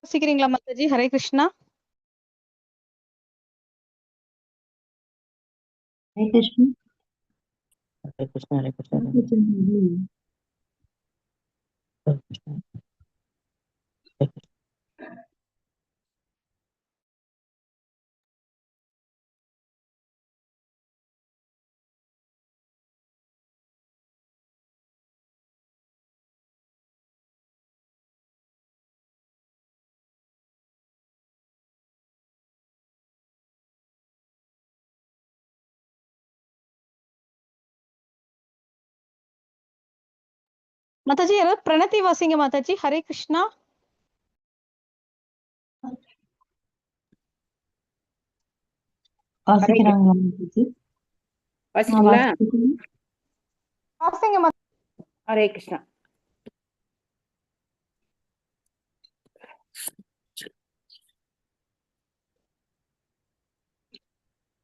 வாசிக்கிறீங்களா மாதாஜி? ஹரே கிருஷ்ணா. ஹரே கிருஷ்ணா. ஹரே கிருஷ்ணா. ஹரே கிருஷ்ணா. ஹரே கிருஷ்ணா. ஹரே கிருஷ்ணா. ஹரே கிருஷ்ணா. மாதாஜி யாராவது பிரணத்தி வாசிங்க மாதாஜி. ஹரே கிருஷ்ணா. வாசிக்கிறாங்களா மாதாஜி? வாசிக்கீங்களா? வாசிங்க மாதாஜி. ஹரே கிருஷ்ணா.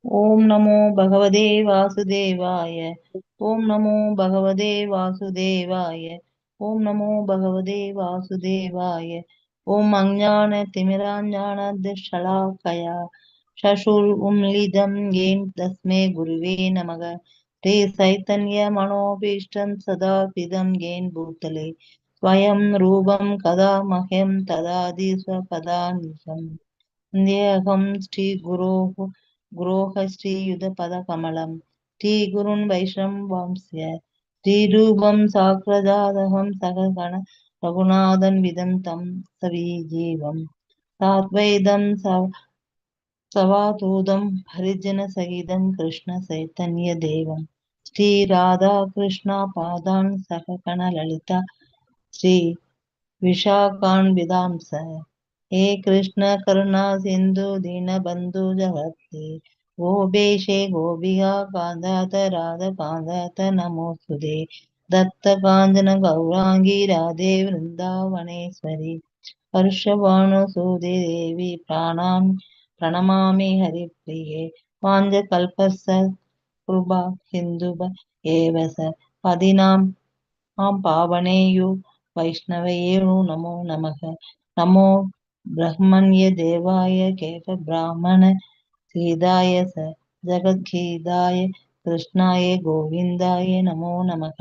ஓம் நமோ பகவதே வாசுதேவாய. ஓம் நமோ பகவதே வாசுதேவாய. ஓம் நமோ பகவதே வாசுதேவாய. ஓம் அஞ்ஞான திமிராஞ்ஞான துஷ்ஷலாக்கயா சசுர் உம்லிதம் ஏன் தஸ்மே குருவே நமக. ஸ்ரீ சைத்தன்ய மனோபீஷ்டம் சதா பிதம் ஏன் பூத்தலே ஸ்வயம் ரூபம் கதா மஹ்யம் ததாதி ஸ்வபதாநிசம். தேகம் ஸ்ரீ குரோஹ ஸ்ரீயுதபதகமலம் ஸ்ரீகுருன் வைஷ்ணவாம்ஸ்ய ஸ்ரீரூபம் சாக்ரஜாதகம் சககண ரகுநாதன் விதம் தம் சவீஜீவம் சாத்வைதம் சவாதூதம் ஹரிஜன சகிதம் கிருஷ்ண சைத்தன்ய தேவம் ஸ்ரீ ராதா கிருஷ்ணா பாதான் சககண லலிதா ஸ்ரீ விஷாகான் விதாம்ச. हे कृष्ण करुणा सिंधु दीन बंधु जगत्ते गोपेशे गोपिका कांदात राध कांदात नमोस्तुते दत्त कांचन गौरांगी राधे वृंदावनेश्वरी हर्षभानुसुते देवी प्रणमामि हरिप्रिये वाञ्छकल्पस्स कृपा सिन्धुभ एव स पदिनां पावनेषु वैष्णवेषु नमो नमः. नमो ब्रह्मण्य देवाय केश ब्राह्मण सीदाय स जगद्गीताय कृष्णाय गोविंदाय नमो नमः.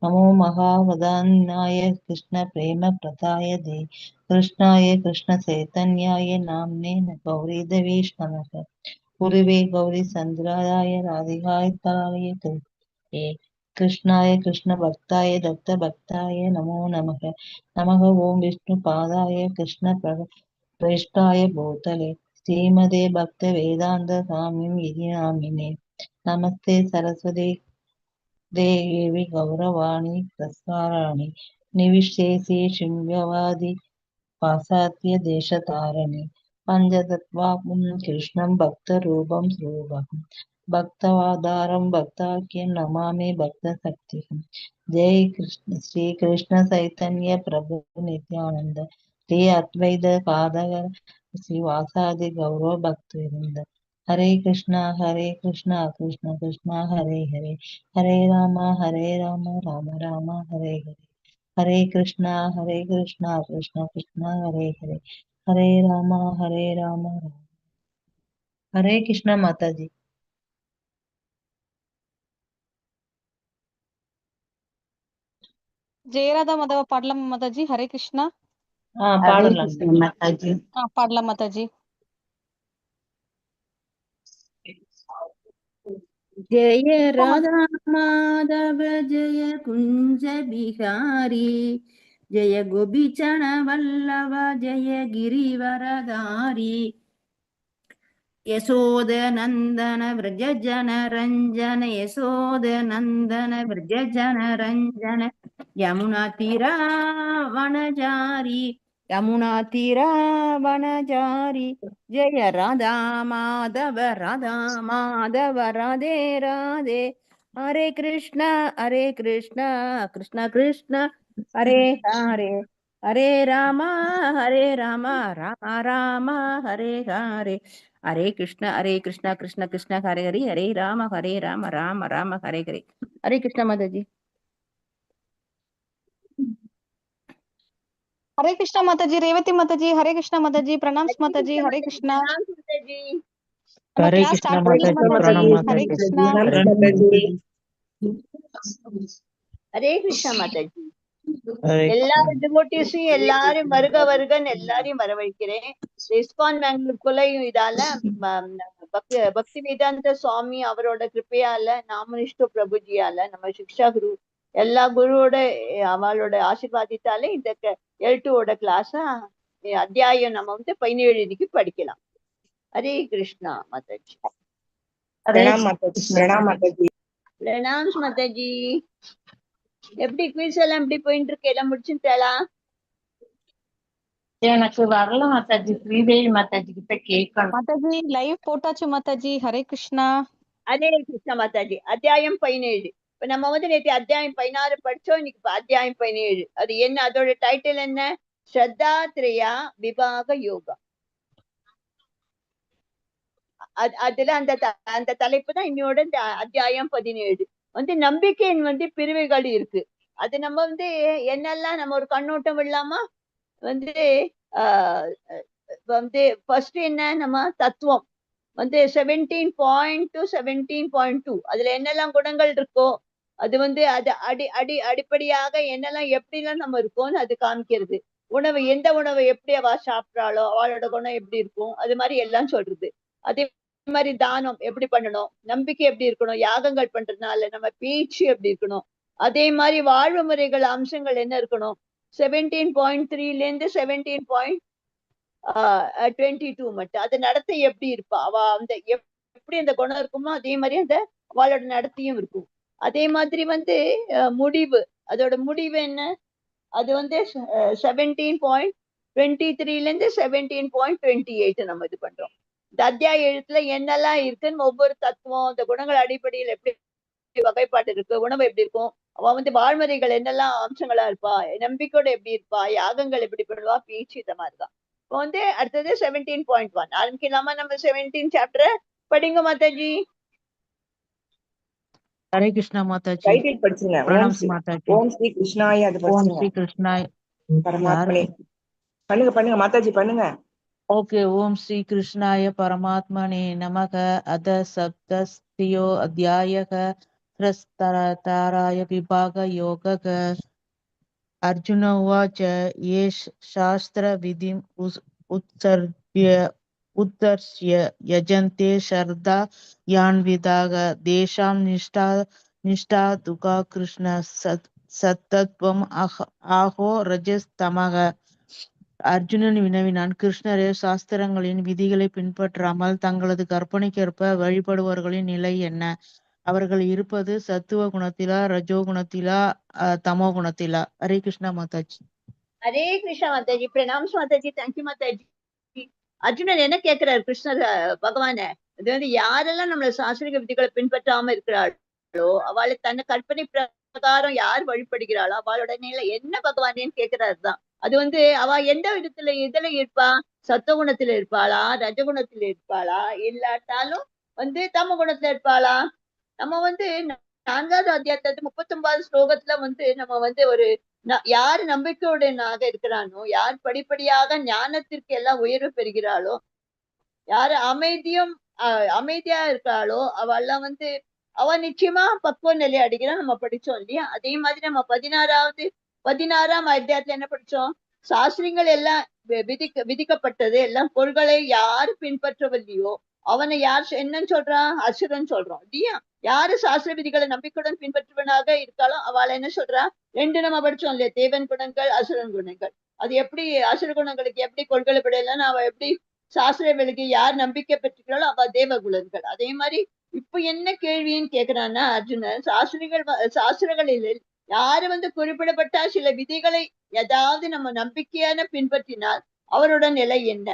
नमो महावदान्याय कृष्ण प्रेम प्रदाय दे कृष्णाय कृष्ण चैतन्याय नाम्ने गौरीदेवीश नमः. गुरुवे गौरी चंद्राय राधिकाय ताय कृष्णाय कृष्ण भक्ताय दत्त भक्ताय नमो नमः. नमः ओं विष्णुपादाय कृष्ण प्रेष्ठाय भूतले श्रीमदे भक्त वेदांत स्वामी इति नामिने. नमस्ते सरस्वती देवी गौरवाणी प्रसाराणि निविशेषे शृंगवादि पाश्चात्य देशतारिणि पंचतत्त्वात्मं कृष्णं भक्तरूपं स्वरूपम् भक्तवादारं भक्ताख्यं नमामि भक्तशक्तिं. जय कृष्ण श्री कृष्ण चैतन्य प्रभु नित्यानंद श्री अद्वैत गादर श्रीवासादि गौरव भक्तवृंद. हरे कृष्णा कृष्णा कृष्णा हरे हरे हरे राम राम राम हरे हरे. हरे कृष्णा कृष्णा कृष्णा हरे हरे हरे राम राम. हरे कृष्णा माता जी. ஜெயராதா மாதவ பாடலாம் மாதாஜி. ஹரே கிருஷ்ணா. பாடலாம் மாதாஜி. பாடலாம் மாதாஜி. जय राधा माधव जय कुंज बिहारी जय गोपीचरण वल्लभ जय गिरिवरधारी यशोद नंदन व्रज जन रंजन यशोद नंदन व्रज जन रंजन यमुना तीरा वनचारी यमुना तीरा वनचारी जय राधा माधव राधे राधे हरे कृष्ण कृष्ण कृष्ण हरे हरे हरे राम राम राम हरे हरे हरे कृष्ण कृष्ण कृष्ण हरे हरे हरे राम राम राम हरे हरे. हरे कृष्ण माता जी. हरे कृष्णा माताजी, रेवती माताजी, हरे कृष्णा माताजी, प्रणाम माताजी, हरे कृष्णा. மாதாஜி நம்ம हरे கிளாஸ் कृष्णा ஸ்டார்ட் பண்ணலாம் माताजी, மாதாஜி. प्रणाम ஹரே माताजी, கிருஷ்ணா. हरे பிரணாம் மாதாஜி. ஹரே கிருஷ்ணா மாதாஜி. हरे எல்லாரும் டிவோட்டிஸையும் எல்லாரும் வருக வருகன்னு எல்லாரையும் வரவழைக்கிறேன். இஸ்கான் பெங்களூர் குலையும் இதால பக்தி வேதாந்த சுவாமி அவரோட கிருப்பையால, நாமனிஷ்ட பிரபுஜியால, நம்ம சிக்ஷா குரு எல்லா குருவோட அவளோட ஆசீர்வாதித்தாலே இந்த L2ஓட கிளாஸ அத்தியாயம் நம்ம 17 படிக்கலாம். ஹரே கிருஷ்ணா மாதாஜி. பிரணாம் மாதாஜி. பிரணாம் மாதாஜி. பிரணாம்ஸ் மாதாஜி. எப்படி குவிஸ் எல்லாம் எப்படி போயிட்டு இருக்கு? எல்லாம் முடிச்சுட்டாளா? எனக்கு வரல மாதாஜி. ஸ்ரீதேவி மாதாஜி கிட்ட கேட்கணும். மாதாஜி லைவ் போட்டாச்சு மாதாஜி. ஹரே கிருஷ்ணா. ஹரே கிருஷ்ணா மாதாஜி. அத்தியாயம் 17. இப்ப நம்ம நேற்று அத்தியாயம் 16 படிச்சோம். இன்னைக்கு அத்தியாயம் 17. அது என்ன? அதோட டைட்டில் என்ன? ஸ்ரத்தாத்ரயா விபாக யோகா. அதுல அந்த தலைப்பு தான் இன்னோட இந்த அத்தியாயம் 17. நம்பிக்கையின் பிரிவுகள் இருக்கு. அது நம்ம என்னெல்லாம் நம்ம ஒரு கண்ணோட்டம் இல்லாம ஃபர்ஸ்ட் என்ன, நம்ம தத்துவம் 17.2 17.2 அதுல என்னெல்லாம் குணங்கள் இருக்கோ அது அது அடிப்படையாக என்னெல்லாம் எப்படிலாம் நம்ம இருக்கோம்னு அது காமிக்கிறது. உணவு, எந்த உணவை எப்படி அவ சாப்பிட்றாளோ அவளோட குணம் எப்படி இருக்கும், அது மாதிரி எல்லாம் சொல்றது. அதே மாதிரி தானம் எப்படி பண்ணணும், நம்பிக்கை எப்படி இருக்கணும், யாகங்கள் பண்றதுனால நம்ம பேச்சு எப்படி இருக்கணும், அதே மாதிரி வாழ்வு முறைகள் அம்சங்கள் என்ன இருக்கணும். 17.3 17.22 மட்டும் அது நடத்தை எப்படி இருப்பா, அவ எப்படி அந்த குணம் இருக்குமோ அதே மாதிரி அந்த அவளோட நடத்தையும் இருக்கும். அதே மாதிரி முடிவு, அதோட முடிவு என்ன, அது 17.23 17.28 நம்ம இது பண்றோம். இந்த அத்தியாய எழுத்துல என்னெல்லாம் இருக்குன்னு ஒவ்வொரு தத்துவம் அந்த குணங்கள் அடிப்படையில் எப்படி வகைப்பாடு இருக்கு, உணவு எப்படி இருக்கும், அவ வாழ்முறைகள் என்னெல்லாம் அம்சங்களா இருப்பா, நம்பிக்கையோட எப்படி இருப்பா, யாகங்கள் எப்படி பண்ணுவா, பேச்சு, இந்த மாதிரிதான். இப்போ அடுத்தது 17.1 ஆரம்பிக்கலாமா? நம்ம 17 சாப்டர் படிங்க மாதாஜி. हरे कृष्णा माताजी, டைட்டில் படிச்சுங்க. प्रणाम माताजी. ஓம் ஸ்ரீ கிருஷ்ணாய அது ओम படிச்சுங்க. श्री कृष्णाय. பரமாத்மனே பண்ணுங்க மாதாஜி பண்ணுங்க. ओके. ओम श्री कृष्णाय परमात्मने नमः. अध सप्तस्त्यो अध्यायः त्रस्ताराय विभाग योगः. अर्जुन उवाच ये शास्त्रविधिम् उत्सर्य यजन्ते श्रद्धा यान्विदाः तेषां निष्ठा दुःखा कृष्ण सत्तत्वम् आहो रजस्तमः. அர்ஜுனன் வினவினான், கிருஷ்ணரே, சாஸ்திரங்களின் விதிகளை பின்பற்றாமல் தங்களது கற்பனைக்கேற்ப வழிபடுபவர்களின் நிலை என்ன? அவர்கள் இருப்பது சத்துவ குணத்திலா, ரஜோ குணத்திலா, தமோ குணத்திலா? ஹரே கிருஷ்ணா மாதாஜி. ஹரே கிருஷ்ணா மாதாஜி. பிரணாம்ஸ் மாதாஜி. தேங்க்யூ மாதாஜி. அர்ஜுனன் என்ன கேட்கிறார் கிருஷ்ணர் பகவான, அது யாரெல்லாம் நம்மள சாஸ்திரிக விதிகளை பின்பற்றாம இருக்கிறாளோ அவளை தன்னை கற்பனை பிரகாரம் யார் வழிபடுகிறாளோ அவளோட நிலை என்ன பகவானேன்னு கேட்கிறாருதான். அது அவ எந்த விதத்துல இதுல இருப்பா, சத்துவகுணத்துல இருப்பாளா, ரஜகுணத்துல இருப்பாளா, இல்லாட்டாலும் தம குணத்துல இருப்பாளா? நம்ம 4வது அத்தியாயத்துல 39 ஸ்லோகத்துல நம்ம ஒரு யார் நம்பிக்கையுடனாக இருக்கிறானோ, யார் படிப்படியாக ஞானத்திற்கு எல்லாம் உயர்வு பெறுகிறாளோ, யாரு அமைதியா இருக்காளோ அவெல்லாம் அவ நிச்சயமா பக்குவ நிலை அடைகிறான். நம்ம படிச்சோம் இல்லையா? அதே மாதிரி நம்ம 16ஆம் அத்தியாயத்துல என்ன படிச்சோம், சாஸ்திரங்கள் எல்லாம் விதிக்கப்பட்டது எல்லாம் பொருள்களை யார் பின்பற்றவில்லையோ அவனை யார் என்னன்னு சொல்றான், அசுரன் சொல்றோம் இல்லையா? யாரு சாஸ்திர விதிகளை நம்பிக்கையுடன் பின்பற்றுவனாக இருக்காளோ அவளை என்ன சொல்றா, 2 நம்ம படிச்சோம் இல்லையா, தேவன் குணங்கள், அசுரன் குணங்கள். அது எப்படி அசுர குணங்களுக்கு எப்படி கொள்கை படையலன்னு அவ எப்படி சாஸ்திரங்களுக்கு யார் நம்பிக்கை பெற்றுக்கிறாளோ அவ தேவ குணங்கள். அதே மாதிரி இப்ப என்ன கேள்வின்னு கேக்குறான்னா அர்ஜுனன், சாஸ்திரங்களில் யாரு குறிப்பிடப்பட்ட சில விதிகளை ஏதாவது நம்ம நம்பிக்கையான பின்பற்றினால் அவரோட நிலை என்ன?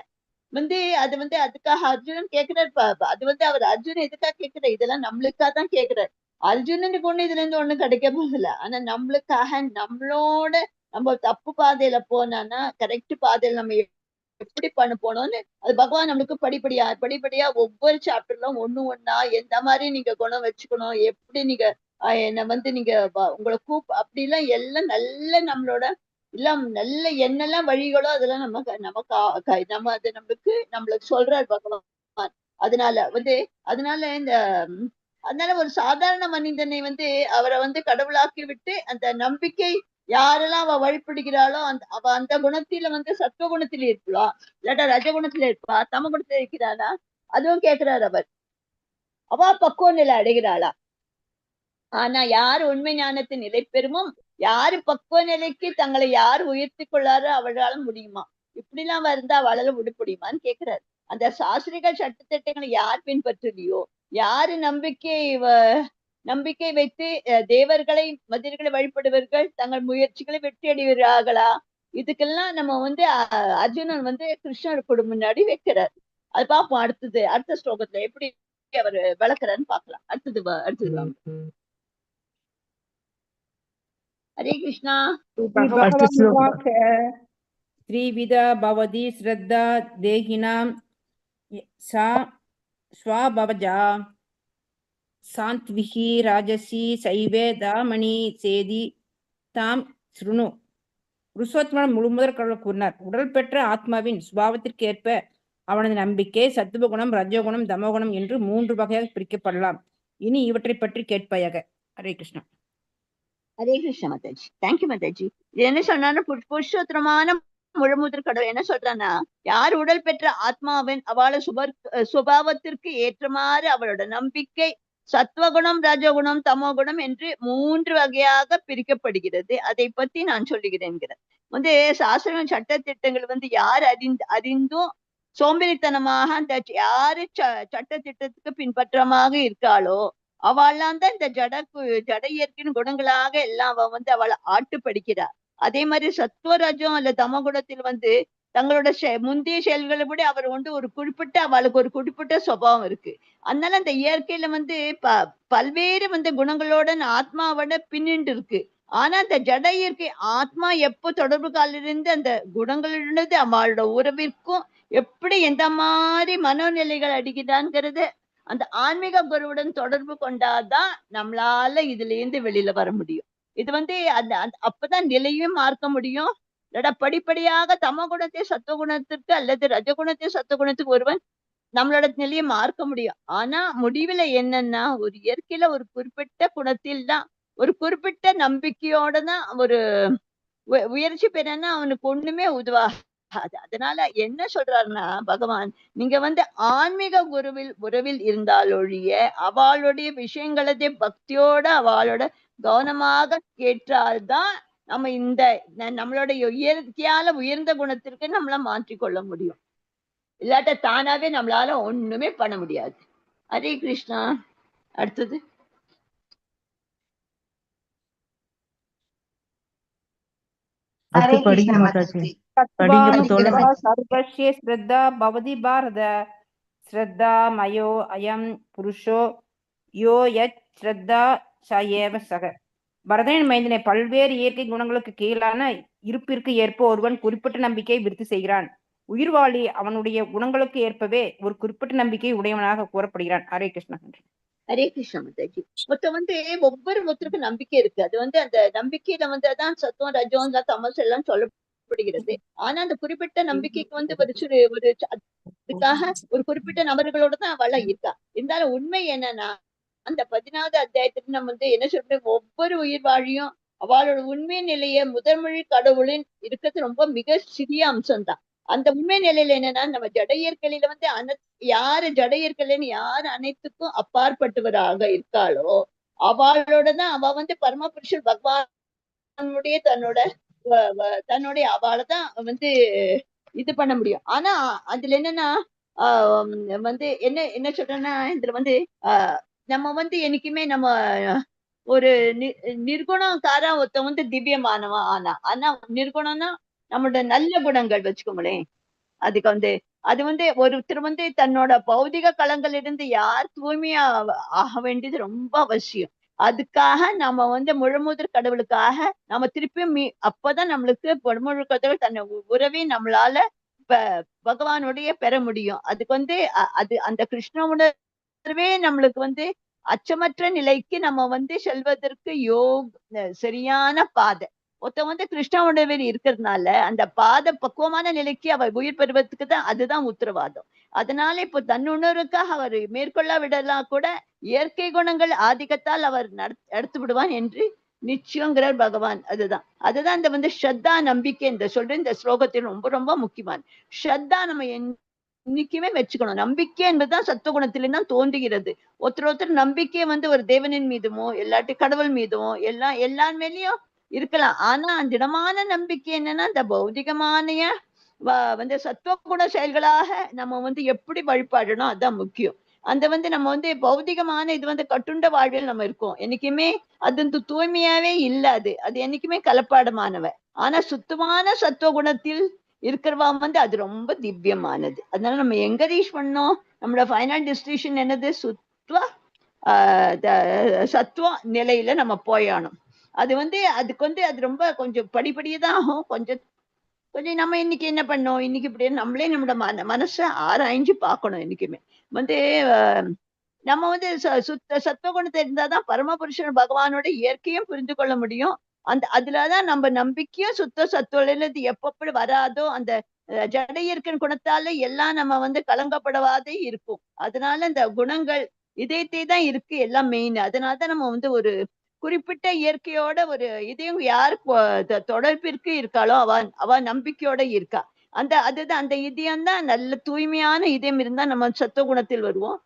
அது அதுக்காக அர்ஜுனன் கேட்கிறார். அது அவர் அர்ஜுனன் எதுக்காக கேட்கிற, இதெல்லாம் நம்மளுக்காக தான் கேட்கிறார். அர்ஜுனனுக்கு ஒண்ணு இதுல இருந்து ஒண்ணும் கிடைக்க போகல. ஆனா நம்மளுக்காக, நம்மளோட நம்ம தப்பு பாதையில போனான்னா கரெக்ட் பாதையில நம்ம எப்படி பண்ண போனோம்னு அது பகவான் நம்மளுக்கு படிப்படியா ஒவ்வொரு சாப்டர்லும் ஒண்ணா எந்த மாதிரி நீங்க குணம் வச்சுக்கணும், எப்படி நீங்க என்ன நீங்க உங்களை அப்படி எல்லாம் நல்ல நம்மளோட எல்லாம் நல்ல என்னெல்லாம் வழிகளோ அதெல்லாம் நம்ம அது நம்மளுக்கு சொல்றார் பகவான். அதனால அதனால ஒரு சாதாரண மனிதனை அவரை கடவுளாக்கி விட்டு அந்த நம்பிக்கை யாரெல்லாம் அவ வழிபடுகிறாளோ அவ அந்த குணத்தில சத்துவ குணத்தில இருப்பா, இல்லாட்டா ரஜகுணத்துல இருப்பா, தம குணத்துல இருக்கிறாளா, அதுவும் கேட்கிறார் அவர். அவ பக்குவ நிலை அடைகிறாளா? ஆனா யார் உண்மை ஞானத்தை நிலை பெறுமோ, யாரு பக்குவ நிலைக்கு தங்களை யார் உயர்த்தி கொள்ளாரோ அவளால முடியுமா? இப்படி எல்லாம் இருந்தா அவளால முடியுமான்னு கேட்கிறாரு. அந்த சாஸ்திரிக சட்டத்திட்டங்களை யார் பின்பற்றலையோ, யாரு நம்பிக்கை வைத்து தேவர்களை மனிதர்களை வழிபடுவர்கள் தங்கள் முயற்சிகளை வெற்றி அடைகிறார்களா? இதுக்கெல்லாம் நம்ம அர்ஜுனன் கிருஷ்ணர் முன்னாடி வைக்கிறார். அது பார்ப்போம் அடுத்த ஸ்லோகத்துல எப்படி அவர் விளக்குறாருன்னு பார்க்கலாம். அடுத்தது வாங்க. हरे कृष्णा। त्रिविधा भवति श्रद्धा देहिनां सा स्वभावजा सात्विकी राजसी सैवे दामणि சேதி தாம் ஸ்ருணு. புருஷோத்தமன் முழுமுதற் கடவுள் கூறினார், உடல் பெற்ற ஆத்மாவின் சுபாவத்திற்கு ஏற்ப அவனது நம்பிக்கை சத்துவகுணம், ரஜோகுணம், தமோகுணம் என்று 3 வகையாக பிரிக்கப்படலாம். இனி இவற்றை பற்றி கேட்பாயாக. ஹரே கிருஷ்ணா. ஹரே கிருஷ்ண மாதாஜி. தேங்க்யூ மாதாஜி. இது என்ன சொன்னா, புருஷோத்தரமான முழுமுதற் கடவுள் என்ன சொல்றான்னா, யார் உடல் பெற்ற ஆத்மாவின் அவள சுபாவத்திற்கு ஏற்றமாறு அவளோட நம்பிக்கை சத்வகுணம், ரஜகுணம், தமோகுணம் என்று 3 வகையாக பிரிக்கப்படுகிறது. அதை பத்தி நான் சொல்லுகிறேன். சாஸ்திர சட்ட திட்டங்கள் யார் அறிந்தும் சோம்பேறித்தனமாக அந்த யாரு சட்ட திட்டத்துக்கு பின்பற்றமாக இருக்காளோ அவள்லாம் தான் இந்த ஜட இயற்கையின் குணங்களாக எல்லாம் அவளை ஆட்டுப்படுகிறார். அதே மாதிரி சத்வரஜம் அல்ல தமகுணத்தில் தங்களோட முந்தைய செயல்களை விட அவர் ஒரு குறிப்பிட்ட அவளுக்கு ஒரு குறிப்பிட்ட சுபாவம் இருக்கு. அதனால அந்த இயற்கையில பல்வேறு குணங்களோட ஆத்மாவோட பின்னிண்டு இருக்கு. ஆனா அந்த ஜட இயற்கை ஆத்மா எப்போ தொடர்பு காலிலிருந்து அந்த குணங்களோட அவளோட உறவிற்கும் எப்படி எந்த மாதிரி மனோநிலைகள் அடிக்கிறான்ங்கிறது அந்த ஆன்மீக குருவுடன் தொடர்பு கொண்டாதான் நம்மளால இதுல இருந்து வெளியில வர முடியும். இது அந்த அப்பதான் நிலையும் மார்க்க முடியும். படிப்படியாக தம குணத்தை சத்துவகுணத்திற்கு அல்லது ரஜகுணத்தை சத்துவகுணத்துக்கு ஒருவன் நம்மளோட நிலையை மார்க்க முடியும். ஆனா முடிவுல என்னன்னா, ஒரு இயற்கையில ஒரு குறிப்பிட்ட குணத்தில் தான் ஒரு குறிப்பிட்ட நம்பிக்கையோட தான் ஒரு உயர்ச்சி பெறனா அவனுக்கு ஒண்ணுமே உதவாது. அதனால என்ன சொல்றாருன்னா பகவான், நீங்க ஆன்மீக உறவில் இருந்தாலொழிய அவளுடைய விஷயங்களதே பக்தியோட அவளோட கவனமாக கேட்டால்தான் நம்ம நம்மளுடைய இயற்கையால உயர்ந்த குணத்திற்கு நம்மள மாற்றிக்கொள்ள முடியும். இல்லாட்ட தானாவே நம்மளால ஒண்ணுமே பண்ண முடியாது. ஹரே கிருஷ்ணா. அடுத்தது சர்வஸ்ய ஸ்ரத்தா பவதி பாரத ஸ்ரத்தா மயோ அயம் புருஷோ யோ யத் ஸ்ரத்தா சயேவ சக. பரதனின் மைந்தனை, பல்வேறு இயற்கை குணங்களுக்கு கீழான இருப்பிற்கு ஏற்ப ஒருவன் குறிப்பிட்ட நம்பிக்கையை விருத்தி செய்கிறான். உயிர்வாளி அவனுடைய குணங்களுக்கு ஏற்பவே ஒரு குறிப்பிட்ட நம்பிக்கை உடையவனாக கூறப்படுகிறான். ஹரே கிருஷ்ணா. ஹரே கிருஷ்ணா மாதாஜி. ஒருத்தருக்கும் நம்பிக்கை இருக்கு. அது அந்த நம்பிக்கையில அதான் சத்துவம், ரஜம், தமஸ் எல்லாம் சொல்லப்படுகிறது. ஆனா அந்த குறிப்பிட்ட நம்பிக்கைக்கு அதுக்காக ஒரு குறிப்பிட்ட நபர்களோட தான் அவள இருக்கா. இருந்தாலும் உண்மை என்னன்னா, அந்த 14வது அத்தியாயத்துல நம்ம என்ன சொல்றோம், ஒவ்வொரு உயிர் வாழியும் அவளோட உண்மை நிலைய முதன்மொழி கடவுளின் இருக்கிறது ரொம்ப மிக சிறிய அம்சம்தான். அந்த உண்மை நிலையில என்னன்னா, நம்ம ஜட இயற்கையில யாரு ஜட இயற்கையிலன்னு யாரு அனைத்துக்கும் அப்பாற்பட்டவராக இருக்காளோ அவளோடதான் அவ பரமபுருஷர் பகவானுடைய தன்னுடைய அவளைதான் இது பண்ண முடியும். ஆனா அதுல என்னன்னா என்ன சொல்றேன்னா, இதுல நம்ம என்னைக்குமே நம்ம ஒரு நிர்குணக்காரா ஒருத்த திவ்யமானவன். ஆனா நிர்குணம்னா நம்மளோட நல்ல குணங்கள் வச்சுக்கோங்களேன். அதுக்கு அது ஒருத்தர் தன்னோட பௌதிக களங்கள் இருந்து யார் தூய்மையா ஆக வேண்டியது ரொம்ப அவசியம். அதுக்காக நம்ம முழுமுதற் கடவுளுக்காக நம்ம திருப்பியும் அப்பதான் நம்மளுக்கு முழுமுதற் கடவுள் தன்னை உறவே நம்மளால பகவானுடைய பெற முடியும். அதுக்கு அது அந்த கிருஷ்ண உணர்வே நம்மளுக்கு அச்சமற்ற நிலைக்கு நம்ம செல்வதற்கு சரியான பாதை. ஒருத்தன் வந்து கிருஷ்ண உணர்வில் இருக்கிறதுனால அந்த பாத பக்குவமான நிலைக்கு அவர் உயிர் பெறுவதற்கு தான் அதுதான் உத்தரவாதம். அதனால இப்போ தன்னுணர்வுக்காக அவர் மேற்கொள்ள விடலாம் கூட இயற்கை குணங்கள் ஆதிக்கத்தால் அவர் எடுத்து விடுவான் என்று நிச்சயங்கிறார் பகவான். அதுதான் இந்த வந்து ஸ்ரத்தா நம்பிக்கை இந்த சொல்ற இந்த ஸ்லோகத்தில் ரொம்ப ரொம்ப முக்கியமான ஸ்ரத்தா. நம்ம இன்னைக்குமே வச்சுக்கணும். நம்பிக்கை என்பதுதான் சத்துவகுணத்திலே தான் தோன்றுகிறது. ஒருத்தர் நம்பிக்கை வந்து ஒரு தேவனின் மீதுமோ இல்லாட்டி கடவுள் மீதுமோ எல்லார் மேலயும் இருக்கலாம். ஆனா திடமான நம்பிக்கை என்னன்னா இந்த பௌதிகமான வந்து சத்துவகுண செயல்களாக நம்ம வந்து எப்படி வழிபாடணும் அதான் முக்கியம். அந்த வந்து நம்ம வந்து பௌதிகமான இது வந்து கட்டுண்ட வாழ்வில் நம்ம இருக்கோம். என்னைக்குமே அது தூய்மையாவே இல்லாது. அது என்னைக்குமே கலப்பாடமானவ. ஆனா சுத்தமான சத்துவகுணத்தில் இருக்கிறவா வந்து அது ரொம்ப திவ்யமானது. அதனால நம்ம என்கரேஜ் பண்ணோம். நம்மளோட ஃபைனல் டெஸ்டினேஷன் என்னது? சத்துவ நிலையில நம்ம போயானோம். அது வந்து அதுக்கு வந்து அது ரொம்ப கொஞ்சம் படிப்படியதான் ஆகும். கொஞ்சம் நம்ம இன்னைக்கு என்ன பண்ணோம், இன்னைக்கு இப்படி நம்மளே நம்மளோட மனசை ஆராய்ஞ்சு பார்க்கணும். என்னைக்குமே வந்து நம்ம வந்து சத்துவகுணத்தை இருந்தாதான் பரமபுருஷன் பகவானோட இயற்கையும் புரிந்து கொள்ள முடியும். அதுலதான் நம்ம நம்பிக்கையும் சத்துவநிலை எப்பப்படி வராதோ அந்த ஜட இயற்கை குணத்தால எல்லாம் நம்ம வந்து கலங்கப்படவாதே இருக்கும். அதனால இந்த குணங்கள் இதயத்தை தான் இருக்கு எல்லாம் மெயின். அதனாலதான் நம்ம வந்து ஒரு குறிப்பிட்ட இயற்கையோட ஒரு இதையும் யார் தொடர்பிற்கு இருக்காளோ அவ நம்பிக்கையோட இருக்கா. அதுதான் அந்த இதயம் தான் நல்ல தூய்மையான இதயம் இருந்தா நம்ம சத்துவகுணத்தில் வருவோம்.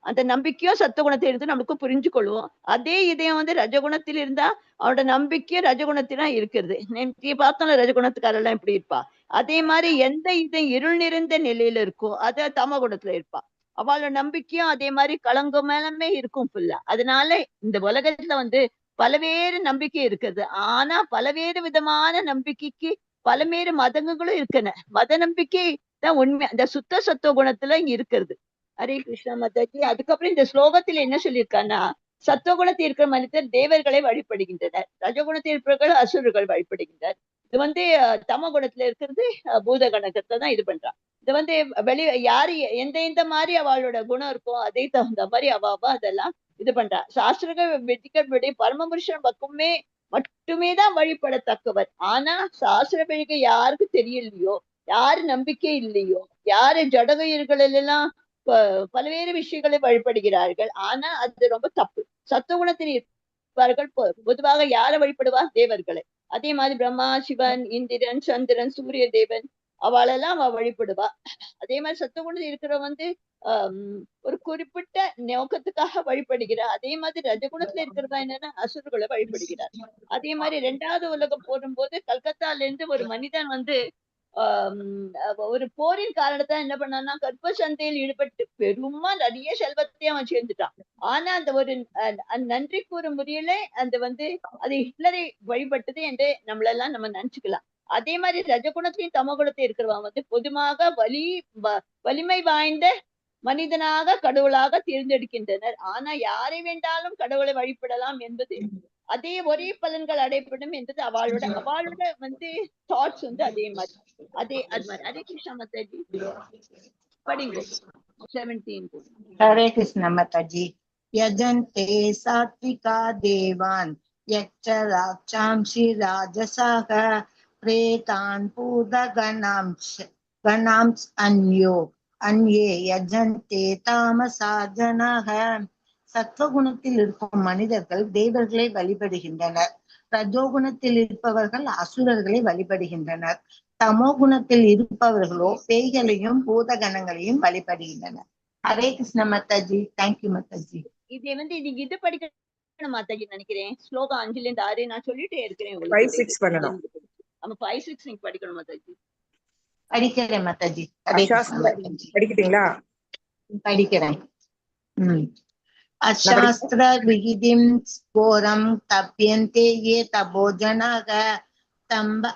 அந்த நம்பிக்கையும் சத்துவகுணத்தில் இருந்து நமக்கு புரிஞ்சு கொள்வோம். அதே இதயம் வந்து ரஜகுணத்தில் இருந்தா அவனோட நம்பிக்கையும் ரஜகுணத்தினா இருக்கிறது. நீ பார்த்தோம்ல ரஜகுணத்துக்காரெல்லாம் எப்படி இருப்பா. அதே மாதிரி எந்த இதயம் இருள் நிறைந்த நிலையில இருக்கோ அத தம குணத்துல இருப்பா. அவளோட நம்பிக்கையும் அதே மாதிரி களங்கம் மேலமே இருக்கும் ஃபுல்லா. அதனால இந்த உலகத்துல வந்து பலவேறு நம்பிக்கை இருக்குது. ஆனா பலவேறு விதமான நம்பிக்கைக்கு பலவேறு மதங்களும் இருக்கன. மத நம்பிக்கை தான் உண்மை அந்த சுத்த சத்துவ குணத்துல இங்க இருக்கிறது. ஹரே கிருஷ்ணா மாதாஜி. அதுக்கப்புறம் இந்த ஸ்லோகத்துல என்ன சொல்லியிருக்கான்னா சத்துவகுணத்தில் இருக்கிற மனிதர் தேவர்களை வழிபடுகின்றனர், ரஜகுணத்தில் இருப்பவர்கள் அசுரர்கள் வழிபடுகின்றனர். இது வந்து தம குணத்துல இருக்கிறது பூத கணக்கத்தை தான் இது பண்றான். இது வந்து யாரு எந்த மாதிரி அவளோட குணம் இருக்கோ அதே தகுந்த மாதிரி அவ அதெல்லாம் இது பண்றா. சாஸ்திரங்கள் வெற்றிக்கப்படி பரமபுருஷன் மட்டுமே தான் வழிபடத்தக்கவர். ஆனா சாஸ்திர வழிகை யாருக்கு தெரியலையோ, யாரு நம்பிக்கை இல்லையோ, யாரு ஜடகையர்கள் எல்லாம் பல்வேறு விஷயங்களை வழிபடுகிறார்கள். ஆனா அது ரொம்ப தப்பு. சத்துவகுணத்தில் இருப்பார்கள் பொதுவாக யாரை வழிபடுவா? தேவர்களை. அதே மாதிரி பிரம்மா, சிவன், இந்திரன், சந்திரன், சூரிய தேவன் அவளெல்லாம் அவ வழிபடுவா. அதே மாதிரி சத்துவகுணத்தில் இருக்கிற வந்து ஒரு குறிப்பிட்ட நோக்கத்துக்காக வழிபடுகிறார். அதே மாதிரி ரஜகுணத்துல இருக்கிறதா என்னன்னா அசுரர்களை வழிபடுகிறார். அதே மாதிரி 2வது உலகம் போடும்போது கல்கத்தால இருந்து ஒரு மனிதன் வந்து ஒரு போரின் காரணத்தை என்ன பண்ணான்னா கற்ப சந்தையில் ஈடுபட்டு பெருமா நிறைய செல்வத்தையும் அவன் சேர்ந்துட்டான். ஆனா அந்த ஒரு நன்றி கூறும் முறையில அந்த வந்து அது ஹிட்லரை வழிபட்டது என்று நம்மளெல்லாம் நம்ம நினைச்சுக்கலாம். அதே மாதிரி ரஜகுணத்தையும் தமகுணத்தையும் இருக்கிறவன் வந்து பொதுவாக வலிமை வாய்ந்த மனிதனாக கடவுளாக தேர்ந்தெடுக்கின்றனர். ஆனா யாரை வேண்டாலும் கடவுளை வழிபடலாம் என்பது அதே ஒரே பலன்கள் அடையப்படும் என்பது அவளோட வந்து தாட்ஸ் வந்து அதே மாதிரி அது மாதிரி. ஹரே கிருஷ்ணா மாதாஜி. படிங்க 17. ஹரே கிருஷ்ணா மாதாஜி. யஜந்தே சாத்விகா தேவான் யக்ஷ ராட்சாம்சி ராஜசாக பிரேதான் பூதகணாம்ஸ் அன்யே யஜந்தே தாமசாஜனாக. சத்வகுணத்தில் இருக்கும் மனிதர்கள் தேவர்களை வழிபடுகின்றனர், ரஜோகுணத்தில் இருப்பவர்கள் அசுரர்களை வழிபடுகின்றனர், தமோ குணத்தில் இருப்பவர்களோ பேய்களையும் பூதகணங்களையும் வழிபடுகின்றனர். ஹரே கிருஷ்ண மாதாஜி. தேங்க்யூ மாதாஜி. இதை வந்து நீங்க இது படிக்கணும் மாதாஜி நினைக்கிறேன். ஸ்லோகம் 5ல இருந்து 6 நான் சொல்லிட்டே இருக்கிறேன். 5, 6 பண்ணணும். நம்ம 5, 6 நீங்க படிக்கணும் மாதாஜி. படிக்கிறேன் மாதாஜி. படிக்கிட்டீங்களா? படிக்கிறேன். அசாஸ்திர விகிதிம் ஸ்கோரம் தப்யந்தே ஏ தபோஜனாக தம்ப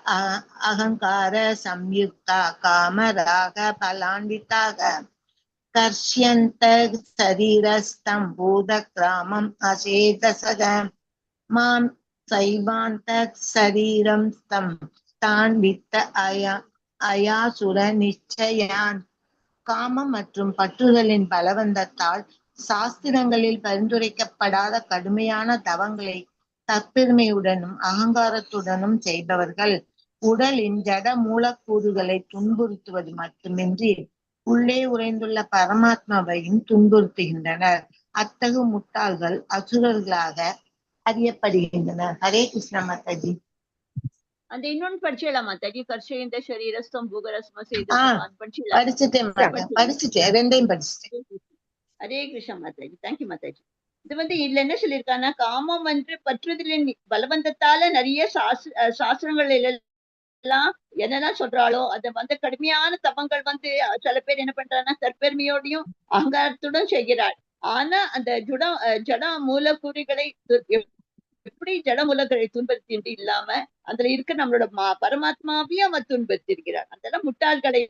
அகங்கார சம்யுக்தா காமராக பலான்விதாக கர்ஷ்யந்த சரீரஸ்தம் பூத கிராமம் அசேதசக மாம் சைவாந்த சரீரம் ஸ்தம் தான் வித்த அயாசுர நிச்சயான். காமம் மற்றும் பற்றுதலின் பலவந்தத்தால் சாஸ்திரங்களில் பரிந்துரைக்கப்படாத கடுமையான தவங்களை தற்பெருமையுடனும் அகங்காரத்துடனும் செய்பவர்கள் உடலின் ஜட மூலக்கூறுகளை துன்புறுத்துவது மட்டுமின்றி உள்ளே உறைந்துள்ள பரமாத்மாவையும் துன்புறுத்துகின்றனர். அத்தகு முட்டாள்கள் அசுரர்களாக அறியப்படுகின்றனர். ஹரே கிருஷ்ண மாதாஜி. அந்த இன்னொன்னு படிச்சலாம் மாதாஜி, கர்ஷயந்த சரீரஸ்தம் பூகரஸ்ம படிச்சுட்டேன், ரெண்டையும் படிச்சுட்டேன். ஹரே கிருஷ்ண மாதாஜி. தேங்க்யூ மாதாஜி. இது இதுல என்ன சொல்லியிருக்காங்கன்னா, காமம் பற்றுதலின் பலவந்தத்தால நிறைய சாஸ்திரங்கள் எல்லாம் என்னெல்லாம் சொல்றாளோ அத கடுமையான தவங்கள் சில பேர் என்ன பண்றாங்கன்னா தற்பெருமையோடையும் அகங்காரத்துடன் செய்கிறாள். ஆனா அந்த ஜட மூலக்கூறுகளை எப்படி ஜட மூலங்களை துன்பத்தின்றி இல்லாம அதுல இருக்க நம்மளோட பரமாத்மாவையும் அவன் துன்பத்திருக்கிறார். அதெல்லாம் முட்டாள்களை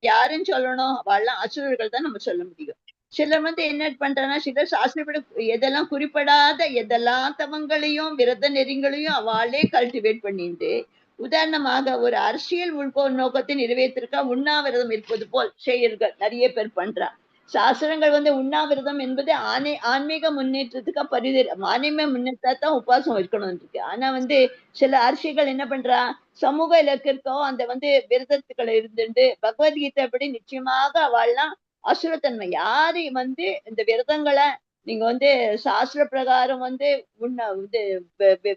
யாருன்னு சொல்லணும்? அவள்லாம் அசுரர்கள் தான் நம்ம சொல்ல முடியும். சிலர் என்ன பண்றாங்கன்னா, சிலர் சாஸ்திரப்படி எதெல்லாம் குறிப்பிடாத எதெல்லாம் தவங்களையும் விரத நெறிங்களையும் அவளே கல்டிவேட் பண்ணிட்டு, உதாரணமாக ஒரு அரசியல் நோக்கத்தை நிறைவேற்றிருக்கா உண்ணாவிரதம் இருப்பது போல் செயல்கள் நிறைய பேர் பண்றா. சாஸ்திரங்கள் உண்ணாவிரதம் என்பது ஆன்மீக முன்னேற்றத்துக்கு ஆன்மீக முன்னேற்றத்தான் உபவாசம் இருக்கணும் இருக்கு. ஆனா சில அரசியல்கள் என்ன பண்றா, சமூக இலக்கிற்கோ அந்த விரதத்துக்களை இருந்துட்டு பகவத்கீதை படி நிச்சயமாக அவள்லாம் அசுரத்தன்மை. யாரு இந்த விரதங்களை நீங்க சாஸ்திர பிரகாரம்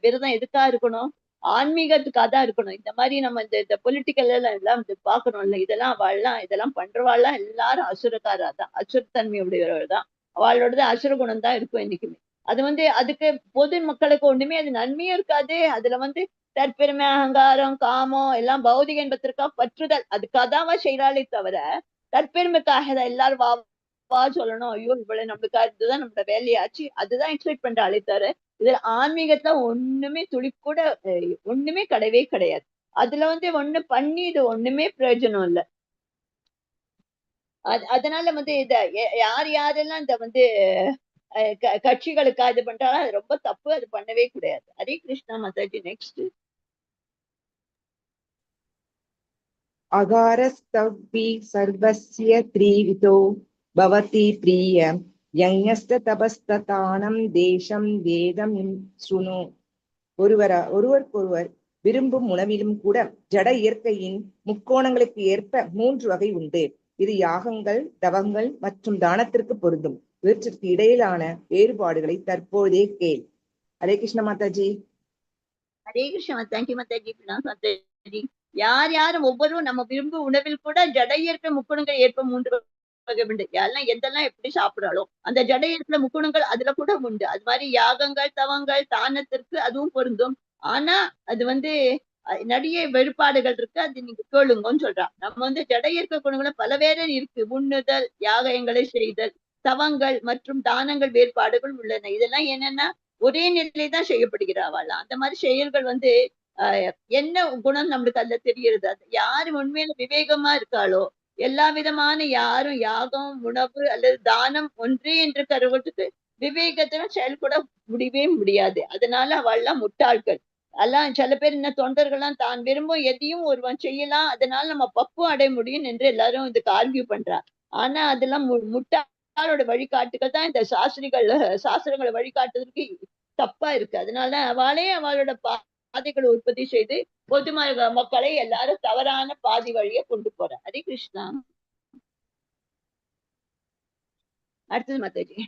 விரதம் எதுக்கா இருக்கணும்? ஆன்மீகத்துக்காக தான் இருக்கணும். இந்த மாதிரி நம்ம இந்த பொலிட்டிக்கல் எல்லாம் பாக்கணும்ல, இதெல்லாம் அவள்லாம் இதெல்லாம் பண்றவாள்லாம் எல்லாரும் அசுரக்காரா தான், அசுரத்தன்மை உடையவர்கள் தான். அவளோடது அசுர குணம் தான் இருக்கும் என்னைக்குமே. அது அதுக்கு பொது மக்களுக்கு ஒண்ணுமே அது நன்மையும் இருக்காது. அதுல தற்பெருமை, அகங்காரம், காமம் எல்லாம் பௌதிக என்பதற்காக பற்றுதல் அதுக்காக தான் செய்யறாளே தவிர தற்பெருமைக்காக தான் எல்லாரும் வா சொல்லணும், ஐயோ இவ்வளவு நம்மளுக்கா இதுதான் நம்மளோட வேலையாச்சு அதுதான் எக்ஸ்பெக்ட் பண்றாளே தவிர இதுல ஆன்மீகத்துல ஒண்ணுமே துளி கூட ஒண்ணுமே கிடையவே கிடையாது. அதுல ஒண்ணு பண்ணி இது ஒண்ணுமே பிரயோஜனம் இல்லை. அதனால இத யாரெல்லாம் இந்த கட்சிகளுக்கா இது பண்றாலும் அது ரொம்ப தப்பு, அது பண்ணவே கூடாது. ஹரே கிருஷ்ணா மாதாஜி. நெக்ஸ்ட். அகாரஸ்தவ்வி சர்வஸ்ய த்ரீவிதோ பவதி பிரிய யஞஸ்த தபஸ்ததானம் தேசம் வேதம் ஸ்ருணு. ஒருவருக்கொருவர் விரும்பும் உணவிலும் கூட ஜட இயற்கையின் முக்கோணங்களுக்கு ஏற்ப 3 வகை உண்டு. இது யாகங்கள், தவங்கள் மற்றும் தானத்திற்கு பொருந்தும். இவற்றிற்கு இடையிலான வேறுபாடுகளை தற்போதே கேள். ஹரே கிருஷ்ண மாதாஜி. ஹரே கிருஷ்ணா. தேங்க்யூ மாதாஜி. யாரும் ஒவ்வொருவரும் நம்ம விரும்பும் உணவில் கூட ஜட இயற்கை முக்குணங்கள் ஏற்ப 3 வகை உண்டு. யாரெல்லாம் எதெல்லாம் எப்படி சாப்பிடாலோ அந்த ஜட இயற்கை முக்குணங்கள் அதுல கூட உண்டு. அது மாதிரி யாகங்கள், தவங்கள், தானத்திற்கு அதுவும் பொருந்தும். ஆனா அது நிறைய வெளிப்பாடுகள் இருக்கு, அது நீங்க கேளுங்கன்னு சொல்றா. நம்ம ஜட இயற்கை குணங்களை பல வேற இருக்கு. உண்ணுதல், யாகங்களை செய்தல், தவங்கள் மற்றும் தானங்கள் வேறுபாடுகள் உள்ளன. இதெல்லாம் என்னன்னா ஒரே நிலையில்தான் செய்யப்படுகிறாவாள். அந்த மாதிரி செயல்கள் என்ன குணம் நம்மளுக்கு அதுல தெரியுது. அது யாரு உண்மையில விவேகமா இருக்காளோ எல்லா விதமான யாரும் யாகம், உணவு அல்லது தானம் ஒன்றே என்று கருவத்துக்கு விவேகத்துல செயல்பட முடியவே முடியாது. அதனால அவள்லாம் முட்டாள்கள். எல்லாம் சில பேர் என்ன தொண்டர்கள்லாம் தான் விரும்பும் எதையும் ஒருவன் செய்யலாம், அதனால நம்ம பக்குவம் அடைய முடியும் என்று எல்லாரும் இதுக்கு ஆர்கியூ பண்றா. ஆனா அதெல்லாம் முட்டாளோட வழிகாட்டுகள் தான் இந்த சாஸ்திரங்களை வழிகாட்டுறதுக்கு தப்பா இருக்கு. அதனால அவளோட பாதைகளை உற்பத்தி செய்து பொது மக்களை எல்லாரும் தவறான பாதி வழியை கொண்டு போற. ஹரே கிருஷ்ணா. அடுத்தது மாதாஜி.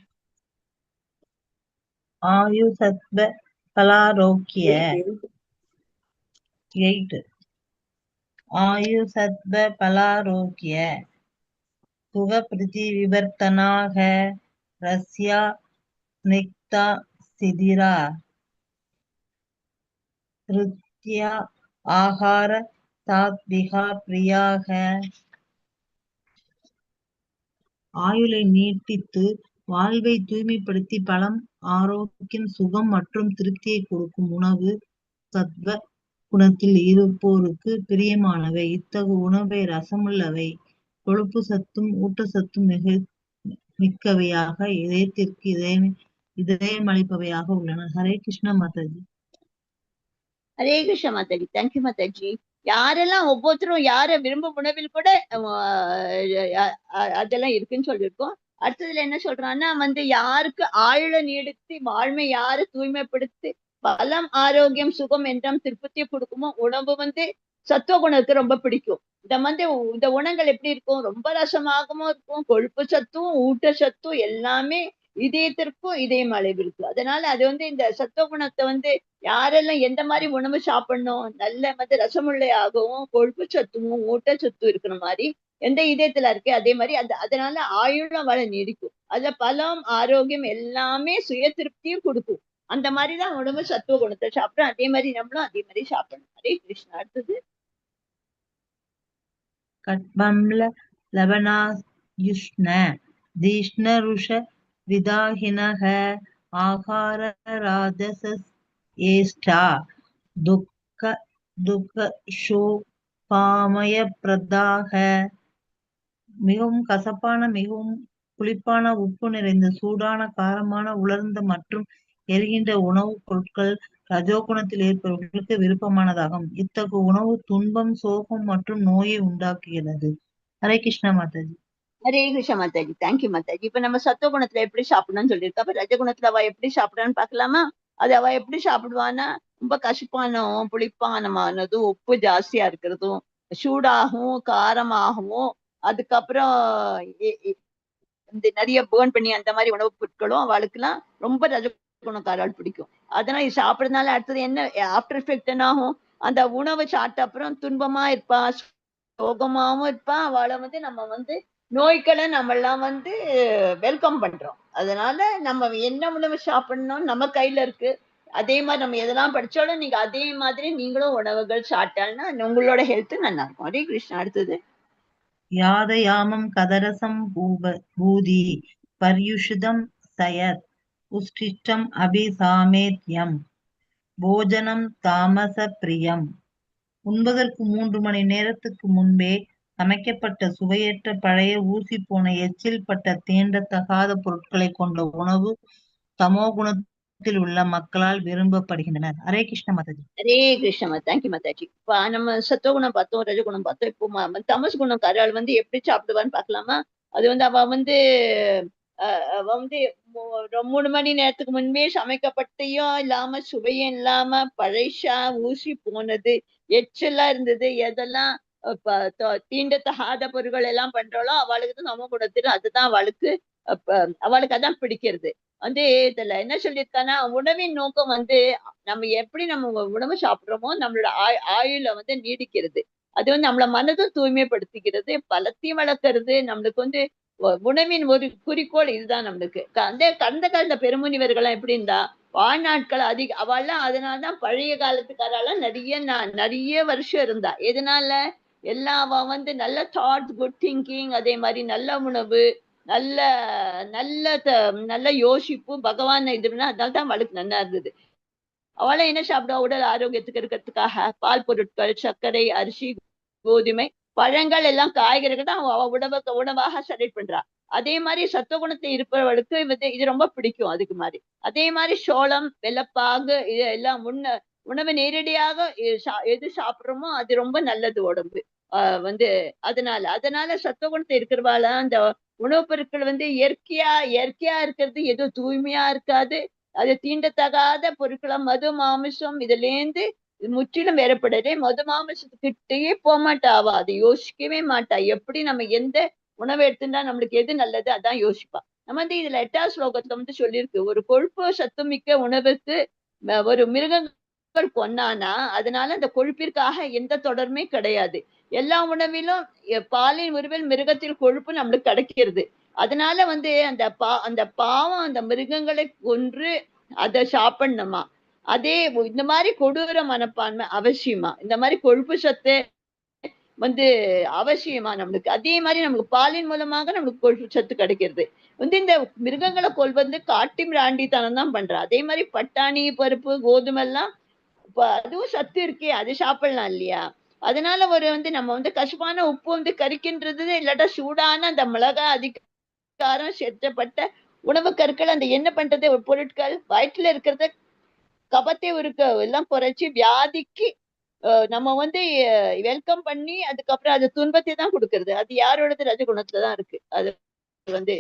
ஆயு சத்வ பலாரோக்கிய 8 ஆயு சத்வ பலாரோக்கிய சுக பிரதி விவர்த்தனாக ரஸ்யா ஸ்னிக்தா சிதிரா திருத்யா ஆகார சாத்விகா பிரியாக. ஆயுளை நீட்டித்து வாழ்வை தூய்மைப்படுத்தி பலம், ஆரோக்கியம், சுகம் மற்றும் திருப்தியை கொடுக்கும் உணவு சத்வ குணத்தில் இருப்போருக்கு பிரியமானவை. இத்தகு உணவை ரசமுள்ளவை, கொழுப்பு சத்தும் ஊட்டச்சத்தும் மிக்கவையாக, இதயத்திற்கு இதயமளிப்பவையாக உள்ளன. ஹரே கிருஷ்ணா மாதாஜி. ஹரே கிருஷ்ணா மாதாஜி. தேங்க்யூ மாதாஜி. யாரெல்லாம் ஒவ்வொருத்தரும் யார விரும்பும் உணவில் கூட அதெல்லாம் இருக்குன்னு சொல்லியிருக்கோம். அடுத்ததுல என்ன சொல்றான்னா யாருக்கு ஆயுள நீடித்து வாழ்மை யாரு தூய்மைப்படுத்தி பலம், ஆரோக்கியம், சுகம் என்றும் திருப்தியை கொடுக்குமோ உணவு வந்து சத்துவ குணத்துக்கு ரொம்ப பிடிக்கும். இந்த உணங்கள் எப்படி இருக்கும், ரொம்ப ரசமாகவும் இருக்கும், கொழுப்பு சத்தும் ஊட்டச்சத்தும் எல்லாமே இதயத்திற்கும் இதயம் அளவு இருக்கு. அதனால அது வந்து இந்த சத்துவ குணத்தை வந்து யாரெல்லாம் எந்த மாதிரி உணவு சாப்பிடணும், நல்ல ரசமுள்ளையாகவும் கொழுப்பு சத்தும் ஊட்டச்சத்தும் இருக்கிற மாதிரி எந்த இதயத்துல இருக்கு அதே மாதிரி அதனால ஆயுளும் வள நீடிக்கும். அதுல பலம், ஆரோக்கியம் எல்லாமே சுய திருப்தியும் கொடுக்கும். அந்த மாதிரிதான் உணவு சத்துவ குணத்தை சாப்பிடும். அதே மாதிரி நம்மளும் அதே மாதிரி சாப்பிடணும். ஹரே கிருஷ்ணா. அடுத்தது கட்பம்ல லவணாயுஷ்ண தீஷ்ணருஷ விதாஹினஹ ஆகார ராஜசஸ் ஏஷ்டா துக்க துக்கஷோபாமய பிரதாக. மிகவும் கசப்பான, மிகவும் புளிப்பான, உப்பு நிறைந்த, சூடான, காரமான, உலர்ந்த மற்றும் எரிகின்ற உணவுப் பொருட்கள் ரஜோகுணத்தில் இருப்பவர்களுக்கு விருப்பமானதாகும். இத்தகைய உணவு துன்பம், சோகம் மற்றும் நோயை உண்டாக்குகிறது. ஹரே கிருஷ்ணா மாதாஜி. ஹரே கிருஷ்ணா மாதாஜி. தேங்க்யூ மாதாஜி. இப்ப நம்ம சத்துவ குணத்துல எப்படி சாப்பிடணும்னு சொல்லியிருக்கா. அப்ப ரஜகுணத்துல அவ எப்படி சாப்பிடறான்னு பாக்கலாமா? அது அவ எப்படி சாப்பிடுவான்னா, ரொம்ப கசப்பானவும் புளிப்பானமானதும் உப்பு ஜாஸ்தியா இருக்கிறதும் சூடாகவும் காரமாகவும் அதுக்கப்புறம் இந்த நிறைய பேர்ன் பண்ணி அந்த மாதிரி உணவுப் பொருட்களும் அவளுக்குலாம் ரொம்ப ரஜகுணக்காரால் பிடிக்கும். அதனால இது சாப்பிடறதுனால அடுத்தது என்ன ஆஃப்டர் எஃபெக்ட் என்ன ஆகும், அந்த உணவு சாப்பிட்ட அப்புறம் துன்பமா இருப்பா, சோகமாவும் இருப்பா. அவளை வந்து நம்ம வந்து நோய்களை நம்ம எல்லாம் வந்து வெல்கம் பண்றோம். அதனால நம்ம என்ன உணவு சாப்பிடணும் நம்ம கையில இருக்கு. அதே மாதிரி நம்ம எதெல்லாம் படிச்சாலும் நீங்க அதே மாதிரி நீங்களும் உணவுகள் சாப்பிட்டால்னா உங்களோட ஹெல்த் நல்லா இருக்கும். ஹரே கிருஷ்ணா. அடுத்தது யாதயாமம் கதரசம் பூதி பர்யுஷிதம் சயத் உஷ்டிஷ்டம் அபிசாமேத்யம் போஜனம் தாமச பிரியம். உண்பதற்கு 3 மணி நேரத்துக்கு முன்பே சமைக்கப்பட்ட சுவையற்ற பழைய ஊசி போன எச்சில் பட்ட தீண்டத்தகாத பொருட்களை கொண்ட உணவு தமோ குணத்தில் உள்ள மக்களால் விரும்பப்படுகின்றனர். ஹரே கிருஷ்ண மாதாஜி. ஹரே கிருஷ்ணா. தேங்க்யூ மாதாஜி. இப்ப நம்ம சத்துவகுணம் பார்த்தோம், ரஜகுணம் பார்த்தோம். இப்போ தமஸ் குணம் காரால் வந்து எப்படி சாப்பிடுவான்னு பாக்கலாமா? அது வந்து அவ வந்து அவ வந்து 3 மணி நேரத்துக்கு முன்பே சமைக்கப்பட்டையும் இல்லாம சுவையும் இல்லாம பழைசா ஊசி போனது எச்சலா இருந்தது எதெல்லாம் தீண்டத்தகாத பொருட்கள் எல்லாம் பண்றாளோ அவளுக்கு தான் நம்ம குணத்தில் அதுதான் அவளுக்கு அவளுக்கு அதான் பிடிக்கிறது. வந்து இதுல என்ன சொல்லியிருக்கான்னா, உணவின் நோக்கம் வந்து நம்ம எப்படி நம்ம உணவு சாப்பிடுறோமோ நம்மளோட ஆயுள வந்து நீடிக்கிறது. அது வந்து நம்மள மனதும் தூய்மைப்படுத்திக்கிறது, பலத்தையும் வளர்க்கறது. நம்மளுக்கு வந்து உணவின் ஒரு குறிக்கோள் இதுதான் நம்மளுக்கு. கடந்த காலத்துல பெருமுனிவர்கள்லாம் எப்படி இருந்தா வாழ்நாட்கள் அவள்லாம் அதனாலதான் பழைய காலத்துக்காரெல்லாம் நிறைய வருஷம் இருந்தா. எதனால எல்லாம் அவ வந்து நல்ல தாட்ஸ், குட் திங்கிங், அதே மாதிரி நல்ல உணவு, நல்ல நல்ல நல்ல யோசிப்பு, பகவான் இதுன்னா அதனால்தான் அவளுக்கு நல்லா இருந்தது. அவளை என்ன சாப்பிடுவா, உடல் ஆரோக்கியத்துக்கு இருக்கிறதுக்காக பால் பொருட்கள், சர்க்கரை, அரிசி, கோதுமை, பழங்கள் எல்லாம் காய்கறிகள் தான் அவ உணவாக செலக்ட் பண்றா. அதே மாதிரி சத்துவகுணத்தை இருப்பவர்களுக்கு இது ரொம்ப பிடிக்கும். அதுக்கு மாதிரி அதே மாதிரி சோளம், வெள்ளப்பாகு இது எல்லாம் உணவு நேரடியாக எது சாப்பிடுறோமோ அது ரொம்ப நல்லது உடம்பு. வந்து அதனால சத்துவகுணத்தை இருக்கிறவாள் அந்த உணவுப் பொருட்கள் வந்து இயற்கையா இருக்கிறது, எதுவும் தூய்மையா இருக்காது. அது தீண்டத்தகாத பொருட்களா மது மாமிசம் இதுல இருந்து முற்றிலும் வேறுபடுது. மது மாமிசத்துக்கிட்டயே போகமாட்டா அவ. அதை யோசிக்கவே மாட்டா. எப்படி நம்ம எந்த உணவு எடுத்துட்டா நம்மளுக்கு எது நல்லது அதான் யோசிப்பா. நம்ம வந்து இதுல 8வது ஸ்லோகத்துல வந்து சொல்லியிருக்கு, ஒரு கொழுப்பு சத்துமிக்க உணவுக்கு ஒரு மிருகங்கள் கொன்னானா அதனால அந்த கொழுப்பிற்காக எந்த தொடர்மே கிடையாது. எல்லா உணவிலும் பாலின் உருவில் மிருகத்தில் கொழுப்பு நம்மளுக்கு கிடைக்கிறது. அதனால வந்து அந்த பாவம் அந்த மிருகங்களை கொன்று அதை சாப்பிடணுமா. அதே இந்த மாதிரி கொடூர மனப்பான்மை அவசியமா, இந்த மாதிரி கொழுப்பு சத்து வந்து அவசியமா நம்மளுக்கு. அதே மாதிரி நமக்கு பாலின் மூலமாக நம்மளுக்கு கொழுப்பு சத்து கிடைக்கிறது. வந்து இந்த மிருகங்களை கொல்வது காட்டி மிராண்டித்தனம் தான் பண்றா. அதே மாதிரி பட்டாணி, பருப்பு, கோதுமை எல்லாம் அதுவும் சத்து இருக்கே, அது சாப்பிடலாம் இல்லையா. அதனால வந்து நம்ம வந்து கசப்பான உப்பு வந்து கரிக்கின்றது, இல்லாட்டா சூடான அந்த மிளகா அதிகாரம் சேர்த்தப்பட்ட உணவு கற்கள் அந்த என்ன பண்றது பொருட்கள் வயிற்றுல இருக்கிறத கபத்தை எல்லாம் குறைச்சி வியாதிக்கு நம்ம வந்து வெல்கம் பண்ணி அதுக்கப்புறம் அது துன்பத்தை தான் கொடுக்கறது. அது யாரோடது ரஜகுணத்துலதான் இருக்கு. அது வந்து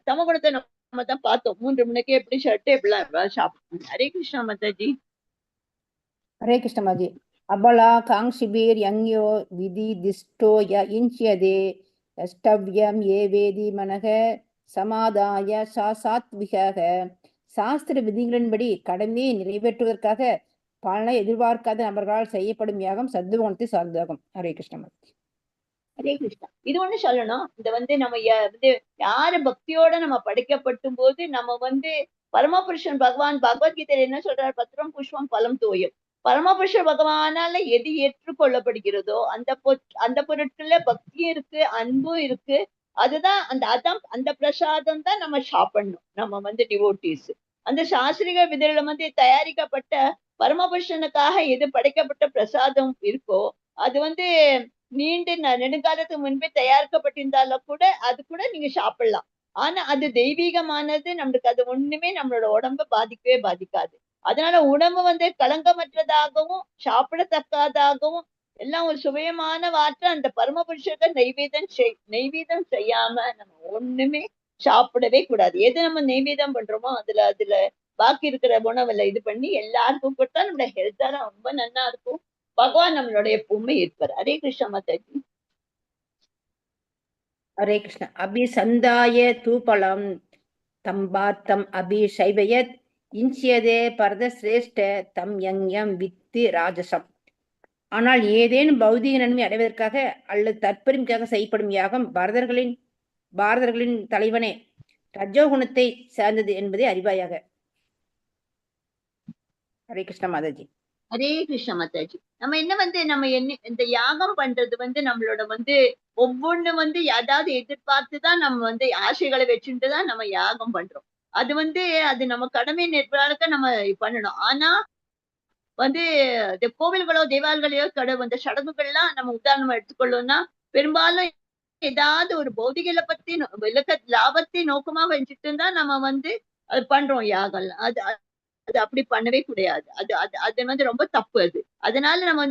சமகுணத்தை நம்ம தான் பார்த்தோம். 3 மணிக்கு எப்படி ஷர்ட் எப்படிலாம் சாப்பிடணும். ஹரே கிருஷ்ணா மாதாஜி. हरे कृष्ण माजी। अबला कांक्षिबीर यंग्यो विधि दिष्टो य इंच्यदे यष्टव्यम ये वेदी मनः சமாதாய சாத்விக சாஸ்திர விதிகளின்படி கடமையை நிறைவேற்றுவதற்காக பலனை எதிர்பார்க்காத நபர்களால் செய்யப்படும் யாகம் சத்துவகுணத்தை சார்ந்ததாகும். ஹரே கிருஷ்ண. ஹரே கிருஷ்ணா. இது ஒண்ணு சொல்லணும். இந்த நம்ம யாரு பக்தியோட நம்ம படைக்கப்பட்டும் போது நம்ம பரமபுருஷன் பகவான் பகவத்கீதையில என்ன சொல்றாரு? பத்திரம் புஷ்பம் பலம் தோயும். பரமபுருஷர் பகவானால எது ஏற்றுக்கொள்ளப்படுகிறதோ அந்த பொருட்கள்ல பக்தியும் இருக்கு, அன்பும் இருக்கு. அதுதான் அந்த பிரசாதம் தான் நம்ம சாப்பிடணும். நம்ம டிவோட்டீஸ் அந்த சாஸ்திரிக விதியில தயாரிக்கப்பட்ட பரமபுருஷனுக்காக எது படைக்கப்பட்ட பிரசாதம் இருக்கோ அது நீண்ட நெடுங்காலத்துக்கு முன்பே தயாரிக்கப்பட்டிருந்தாலும் கூட அது கூட நீங்க சாப்பிடலாம். ஆனா அது தெய்வீகமானது. நம்மளுக்கு அது ஒண்ணுமே நம்மளோட உடம்ப பாதிக்கவே பாதிக்காது. அதனால உணவு களங்கமற்றதாகவும் சாப்பிடத்தக்காதாகவும் எல்லாம் ஒரு சுவையமான வாற்ற அந்த பரமபுருஷத்தை நெய்வேதம் செய்யாம நம்ம ஒண்ணுமே சாப்பிடவே கூடாது. எது நம்ம நெய்வேதம் பண்றோமோ அதுல பாக்கி இருக்கிற உணவுல இது பண்ணி எல்லாருக்கும் கொடுத்தா நம்மளோட ஹெல்த்தா ரொம்ப நல்லா இருக்கும். பகவான் நம்மளுடைய எப்பவுமே இருப்பார். ஹரே கிருஷ்ண மாதாஜி. ஹரே கிருஷ்ண. அபிசந்தாய தூபலம் தம்பார்த்தம் அபிஷைவயத் இஞ்சியதே பரத சிரேஷ்ட தம் யங்யம் வித்தி ராஜசம். ஆனால் ஏதேனும் பௌதிக நன்மை அடைவதற்காக அல்லது தற்பெருமைக்காக செய்யப்படும் யாகம் பாரதர்களின் தலைவனே ரஜோகுணத்தை சார்ந்தது என்பதை அறிவாயாக. ஹரே கிருஷ்ண மாதாஜி. ஹரே கிருஷ்ண மாதாஜி. நம்ம நம்ம இந்த யாகம் பண்றது நம்மளோட ஒவ்வொன்னு ஏதாவது எதிர்பார்த்துதான் நம்ம ஆசைகளை வச்சுட்டுதான் நம்ம யாகம் பண்றோம். அது நம்ம கடமை நிர்வாக நம்ம பண்ணணும். ஆனா இந்த கோவில்களோ தேவாலயங்களோ அந்த சடங்குகள்லாம் நம்ம உதாரணமா எடுத்துக்கொள்ளோம்னா பெரும்பாலும் ஏதாவது ஒரு பௌதிகளை பத்தி லாபத்தை நோக்கமா வச்சுட்டு தான் நம்ம அது பண்றோம் யாகம். அது அப்படி பண்ணவே கூடாது. அது ரொம்ப தப்பு. அதனால நம்ம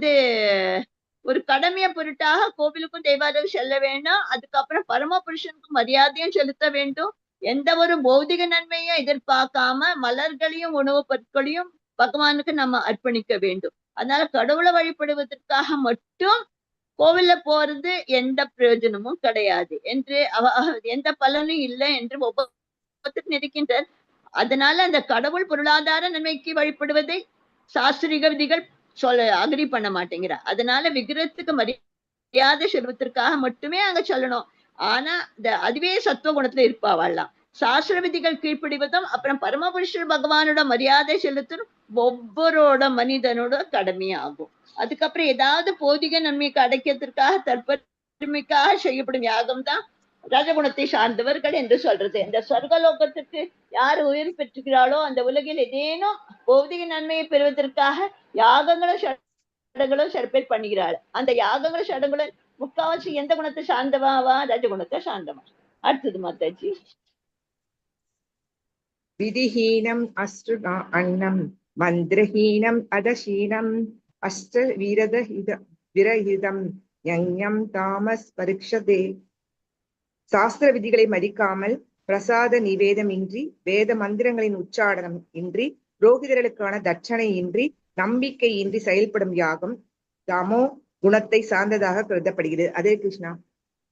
ஒரு கடமைய பொருட்டாக கோவிலுக்கும் தேவாலயம் செல்ல வேண்டாம். அதுக்கப்புறம் பரமபுருஷனுக்கும் மரியாதையும் செலுத்த வேண்டும். எந்த ஒரு பௌதிக நன்மையும் எதிர்பார்க்காம மலர்களையும் உணவுப் பொருட்களையும் பகவானுக்கு நம்ம அர்ப்பணிக்க வேண்டும். அதனால கடவுளை வழிபடுவதற்காக மட்டும் கோவில்ல போறது எந்த பிரயோஜனமும் கிடையாது என்று எந்த பலனும் இல்லை என்று ஒவ்வொருத்தரும் நினைக்கின்றார். அதனால அந்த கடவுள் பொருளாதார நன்மைக்கு வழிபடுவதை சாஸ்திரிக விதிகள் அக்ரி பண்ண மாட்டேங்கிறார். அதனால விக்கிரகத்துக்கு மரியாதை செல்வதற்காக மட்டுமே அங்க சொல்லணும். ஆனா அதுவே சத்துவ குணத்துல இருப்பாவாள்லாம். சாஸ்திர விதிகள் கீழ்ப்படிவதும் அப்புறம் பரமபுருஷர் பகவானோட மரியாதை செலுத்தும் ஒவ்வொருட மனிதனோட கடமையாகும். அதுக்கப்புறம் ஏதாவது போதிக நன்மைக்கு அடைக்கிறதுக்காக தற்பெருமைக்காக செய்யப்படும் யாகம் தான் ரஜகுணத்தை சார்ந்தவர்கள் என்று சொல்றது. இந்த சொர்க்கலோகத்துக்கு யார் உயிர் பெற்றுகிறாளோ அந்த உலகில் ஏதேனும் பௌதிக நன்மையை பெறுவதற்காக யாகங்களும் சடங்குகளும் சில பேர் பண்ணுகிறாள். அந்த யாகங்களும் சடங்குகளும் முக்காவாசி எந்த குணத்தை சார்ந்தவாவா? ரஜகுணத்தை சார்ந்தவா. அடுத்தது மாதாஜி. விதிஹீனம் அஸ்ரு அன்னம் மந்திரஹீனம் அதசீனம் அஷ்ட விரஹிதம் யங்யம் தாமஸ் பரீட்சதே. சாஸ்திர விதிகளை மதிக்காமல், பிரசாத நிவேதம் இன்றி, வேத மந்திரங்களின் உச்சாடனம் இன்றி, புரோகிதர்களுக்கான தட்சணை இன்றி, நம்பிக்கை இன்றி செயல்படும் யாகம் தமோ குணத்தை சார்ந்ததாக கருதப்படுகிறது. அதே கிருஷ்ணா.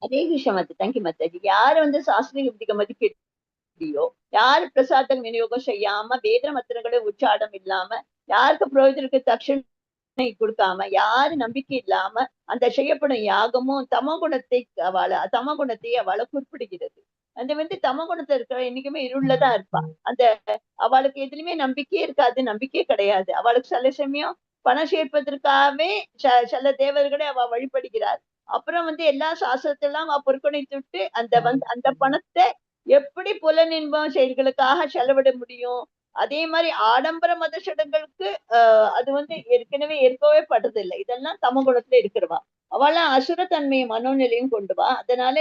அதே கிருஷ்ணா. தேங்க்யூ மாதாஜி. யாரு சாஸ்திர விதிகளை மதிக்கோ, யாரு பிரசாதம் விநியோகம் செய்யாம வேத மந்திரங்களை உச்சாடம் இல்லாம, யாருக்கு புரோகிதருக்கு தட்சணை கொடுக்காம, யாரு நம்பிக்கை இல்லாம அந்த செய்யப்படும் யாகமும் தமகுணத்தை அவளை குறிப்பிடுகிறது. அந்த தமகுணத்தை இருக்கிற என்னைக்குமே இருளதான் இருப்பான். அவளுக்கு எதுலயுமே நம்பிக்கையே இருக்காது, நம்பிக்கையே கிடையாது. அவளுக்கு சில சமயம் பணம் சேர்ப்பதற்காகவே சில தேவர்களை அவ வழிபடுகிறார். அப்புறம் எல்லா சாஸ்திரத்தெல்லாம் அவ பொறுக்கணித்து விட்டு அந்த பணத்தை எப்படி புலனின்பம் செயல்களுக்காக செலவிட முடியும்? அதே மாதிரி ஆடம்பர மத சடங்களுக்கு அது ஏற்கனவே ஏற்கவே படுறதில்லை. இதெல்லாம் தமகுணத்துல இருக்கிறவா. அவெல்லாம் அசுரத்தன்மையை மனோநிலையும் கொண்டுவா. அதனால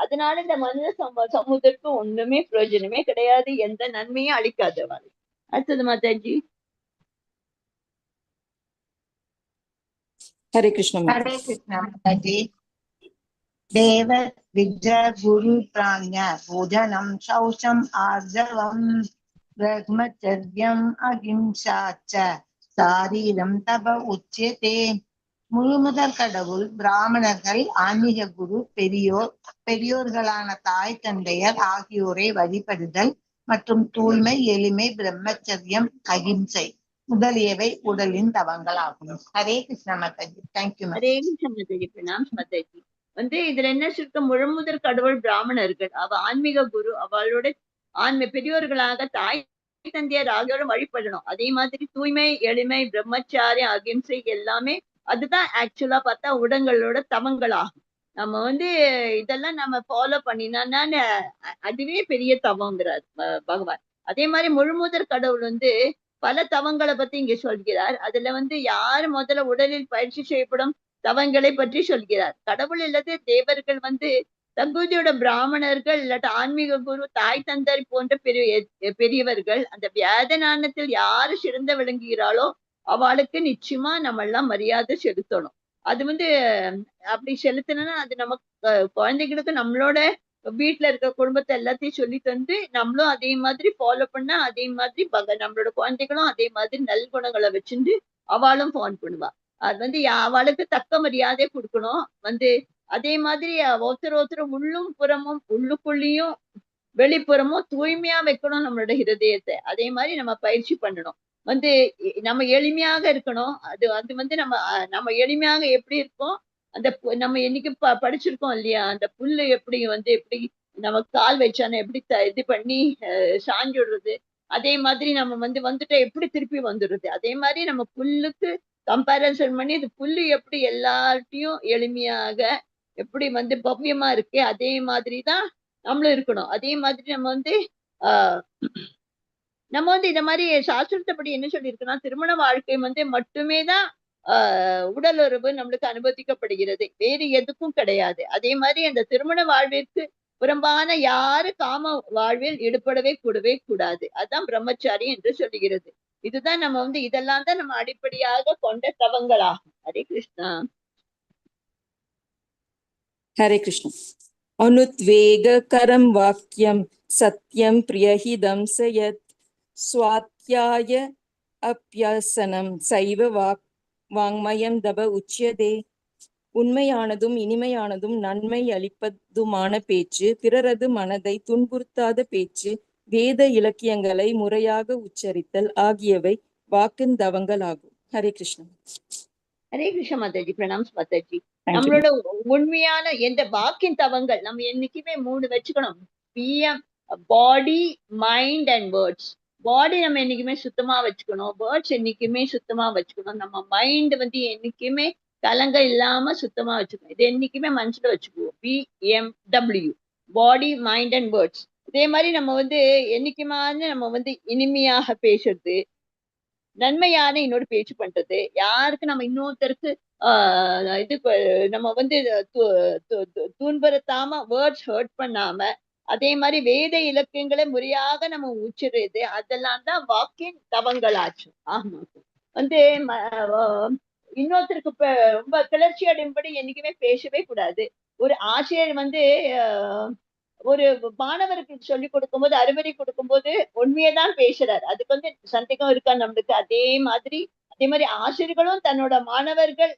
அதனால இந்த மனித சமூகத்திற்கு ஒண்ணுமே பிரயோஜனமே கிடையாது, எந்த நன்மையும் அளிக்காதவா. அடுத்தது மாதாஜி. ஹரே கிருஷ்ண. ஹரே கிருஷ்ணா மாதாஜி. தேவ விஜய குரு பிராண்ய பூஜனம் சௌச்சம் ஆர்ஜவம் பிரம்மச்சர்யம் அஹிம்சா ச சாரீரம் தப உச்சியதே. முழுமுதற் கடவுள் பிராமணர்கள், ஆன்மீக குரு, பெரியோர்களான தாய் தந்தையர் ஆகியோரை வழிபடுதல் மற்றும் தூய்மை, எளிமை, பிரம்மச்சரியம், அகிம்சை முதலியவை உடலின் தவங்கள் ஆகும். ஹரே கிருஷ்ணா மாதாஜி. தேங்க்யூ. ஹரே கிருஷ்ண மாதாஜி. பிரணாம் மாதாஜி. இதுல என்ன சுருக்கம்? முழுமுதற் கடவுள் பிராமணர்கள், அவ ஆன்மீக குரு, அவளோட பெரியோர்களாக தாய் தந்தையர் ஆகியோரும் வழிபடணும். அதே மாதிரி தூய்மை, எளிமை, பிரம்மச்சாரியம், அகிம்சை எல்லாமே அதுதான் ஆக்சுவலா பார்த்தா உடங்களோட தவங்களாகும். நம்ம இதெல்லாம் நம்ம ஃபாலோ பண்ணினா அதுவே பெரிய தவங்கிறார் பகவான். அதே மாதிரி முழுமுதற் கடவுள் பல தவங்களை பத்தி இங்க சொல்கிறார். அதுல யாரு முதல்ல உடலில் பயிற்சி செய்யப்படும் தவங்களை பற்றி சொல்கிறார். கடவுள் இல்லது தேவர்கள் தகுதியோட பிராமணர்கள் இல்லாட்ட ஆன்மீக குரு, தாய் தந்தை போன்ற பெரியவர்கள் அந்த வியாதனானத்தில் யாரு சிறந்த விளங்குகிறாளோ அவளுக்கு நிச்சயமா நம்ம எல்லாம் மரியாதை செலுத்தணும். அது அப்படி செலுத்தணும்னா அது நம்ம குழந்தைகளுக்கு நம்மளோட வீட்டுல இருக்க குடும்பத்தை எல்லாத்தையும் சொல்லி தந்து நம்மளும் அதே மாதிரி ஃபாலோ பண்ணா அதே மாதிரி நம்மளோட குழந்தைகளும் அதே மாதிரி நல்குணங்களை வச்சுட்டு அவளும் ஃபாலோ பண்ணுவா. அது அவளுக்கு தக்க மரியாதை கொடுக்கணும். அதே மாதிரி ஒருத்தர் உள்ளும் புறமும், உள்ளுக்குள்ளேயும் வெளிப்புறமும் தூய்மையா வைக்கணும் நம்மளோட ஹிருதயத்தை. அதே மாதிரி நம்ம பயிற்சி பண்ணணும். நம்ம எளிமையாக இருக்கணும். அது நம்ம எளிமையாக எப்படி இருக்கோம், நம்ம என்னைக்கு படிச்சிருக்கோம் இல்லையா, அந்த புல்லு எப்படி எப்படி நம்ம கால் வச்சானே எப்படி இது பண்ணி சாஞ்சு விடுறது, அதே மாதிரி நம்ம வந்துட்டு எப்படி திருப்பி வந்துடுறது. அதே மாதிரி நம்ம புல்லுக்கு கம்பேரிசன் பண்ணி இது புல்லு எப்படி எல்லார்ட்டையும் எளிமையாக எப்படி பவ்யமா இருக்கே அதே மாதிரிதான் நம்மளும் இருக்கணும். அதே மாதிரி நம்ம இந்த மாதிரி சாஸ்திரத்தைப்படி என்ன சொல்லியிருக்குன்னா, திருமண வாழ்க்கை மட்டுமே தான் உடல் உறவு நம்மளுக்கு அனுமதிக்கப்படுகிறது, வேறு எதுக்கும் கிடையாது. அதே மாதிரி அந்த திருமண வாழ்விற்கு புறம்பான யாரு காம வாழ்வில் ஈடுபடவே கூடாது. அதுதான் பிரம்மச்சாரி என்று சொல்லுகிறது. இதுதான் நம்ம இதெல்லாம் தான் நம்ம அடிப்படையாக கொண்ட தவங்களாகும். ஹரே கிருஷ்ணா. ஹரே கிருஷ்ணா. அனுத்வேககரம் வாக்கியம் சத்யம் பிரியஹிதம் சயத் ஸ்வாத்யாய அப்யாசனம் சைவ வாங்மயம் தப உச்சியதே. உண்மையானதும் இனிமையானதும் நன்மை அளிப்பதுமான பேச்சு, பிறரது மனதை துன்புறுத்தாத பேச்சு, வேத இலக்கியங்களை முறையாக உச்சரித்தல் ஆகியவை வாக்கின் தவங்கள் ஆகும். ஹரே கிருஷ்ணா. ஹரே கிருஷ்ண மாதாஜி. பிரணாம் மாதாஜி. நம்மளோட உண்மையான எந்த வாக்கின் தவங்கள் நம்ம என்னைக்குமே 3 வச்சுக்கணும். பாடி, மைண்ட் அண்ட் வேர்ட்ஸ். பாடி நம்ம என்னைக்குமே சுத்தமா வச்சுக்கணும், வேர்ட்ஸ் என்னைக்குமே சுத்தமா வச்சுக்கணும், நம்ம மைண்ட் என்னைக்குமே கலங்க இல்லாம சுத்தமா வச்சுக்கணும். இது என்னைக்குமே மனசுல வச்சுக்குவோம். BMW, body, mind and words. இதே மாதிரி நம்ம என்னைக்குமான நம்ம இனிமையாக பேசுறது, நன்மையான இன்னொரு பேச்சு பண்றது, யாருக்கு நம்ம இன்னொருத்தருக்கு இது நம்ம துன்புறுத்தாம வேர்ட்ஸ் ஹர்ட் பண்ணாம, அதே மாதிரி வேத இலக்கியங்களை முறையாக நம்ம உச்சரிது, அதெல்லாம் தான் வாக்கின் தவங்களாச்சு. ஆமா. இன்னொருத்தருக்கு ரொம்ப கிளர்ச்சி அடையும்படி என்னைக்குமே பேசவே கூடாது. ஒரு ஆசிரியர் ஒரு மாணவருக்கு சொல்லிக் கொடுக்கும்போது, அறிவுரை கொடுக்கும்போது உண்மையைதான் பேசுறாரு. அதுக்கு சந்தேகம் இருக்கா நம்மளுக்கு? அதே மாதிரி ஆசிரியர்களும் தன்னோட மாணவர்கள்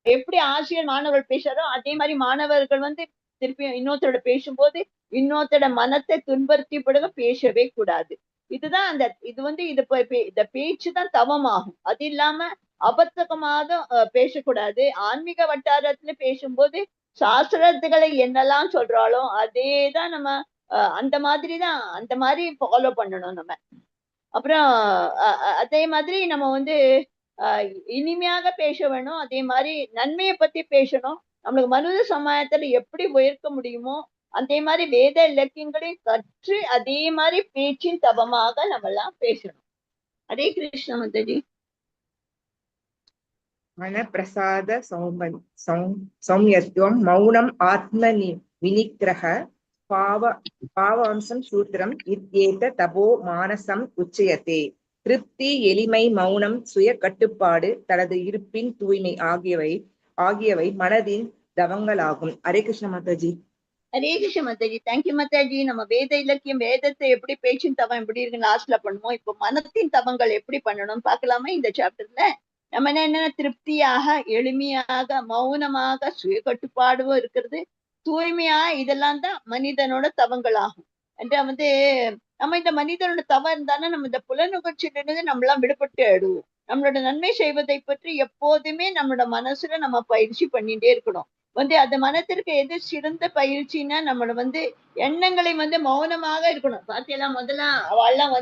எப்படி ஆசிரியர் மாணவர்கள் பேசுறாரோ அதே மாதிரி மாணவர்கள் திருப்பி இன்னொருத்தரோட பேசும்போது இன்னொருத்தரோட மனத்தை துன்புறுத்தி படுக பேசவே கூடாது. இதுதான் இந்த பேச்சுதான் தவமாகும். அது இல்லாம அபத்தகமாக பேசக்கூடாது. ஆன்மீக வட்டாரத்துல பேசும்போது சாஸ்திரத்துகளை என்னெல்லாம் சொல்றாளோ அதேதான் நம்ம அந்த மாதிரி ஃபாலோ பண்ணணும் நம்ம. அப்புறம் அதே மாதிரி நம்ம இனிமையாக பேச வேணும். அதே மாதிரி நன்மையை பத்தி பேசணும். நம்மளுக்கு மனித சமுதாயத்துல எப்படி உயர்த்த முடியுமோ அதே மாதிரி வேத இலக்கியங்களையும் கற்று அதே மாதிரி பேச்சின் தவமாக நம்ம எல்லாம் பேசணும். ஹரே கிருஷ்ண மாதாஜி. மனப்பிரசாத சௌமியத்துவம், மௌனம், ஆத்ம வினிகிரக, பாவாம்சம், சூத்திரம் இத்யேத தபோ மானசம் உச்சயத்தே. திருப்தி, எளிமை, மௌனம், சுய கட்டுப்பாடு, தனது இருப்பின் தூய்மை ஆகியவை மனதின் தவங்களாகும். ஹரே கிருஷ்ண மாதாஜி. ஹரே கிருஷ்ண மாதாஜி. தேங்க்யூ மாதாஜி. நம்ம வேத இலக்கியம் வேதத்தை எப்படி பேச்சின் தவம் எப்படி இருக்குன்னு லாஸ்ட்ல பண்ணுவோம். இப்போ மனத்தின் தவங்கள் எப்படி பண்ணணும் பார்க்கலாமா இந்த சாப்டர்ல? நம்ம என்ன திருப்தியாக, எளிமையாக, மௌனமாக, சுய கட்டுப்பாடும் இருக்கிறது, தூய்மையா, இதெல்லாம் தான் மனிதனோட தவங்கள் ஆகும். வந்து நம்ம இந்த மனிதனோட தவம் இருந்தாலும் நம்ம இந்த புலனுகர்ச்சியிலிருந்து நம்மளாம் விடுபட்டு ஆயிடுவோம். நம்மளோட நன்மை செய்வதை பற்றி எப்போதுமே நம்மளோட மனசுல நம்ம பயிற்சி பண்ணிட்டே இருக்கணும். அந்த மனத்திற்கு எது சிறந்த பயிற்சின்னா நம்மளோட எண்ணங்களை மௌனமாக இருக்கணும். பாத்தீங்கன்னா முதல்ல அவள்லாம்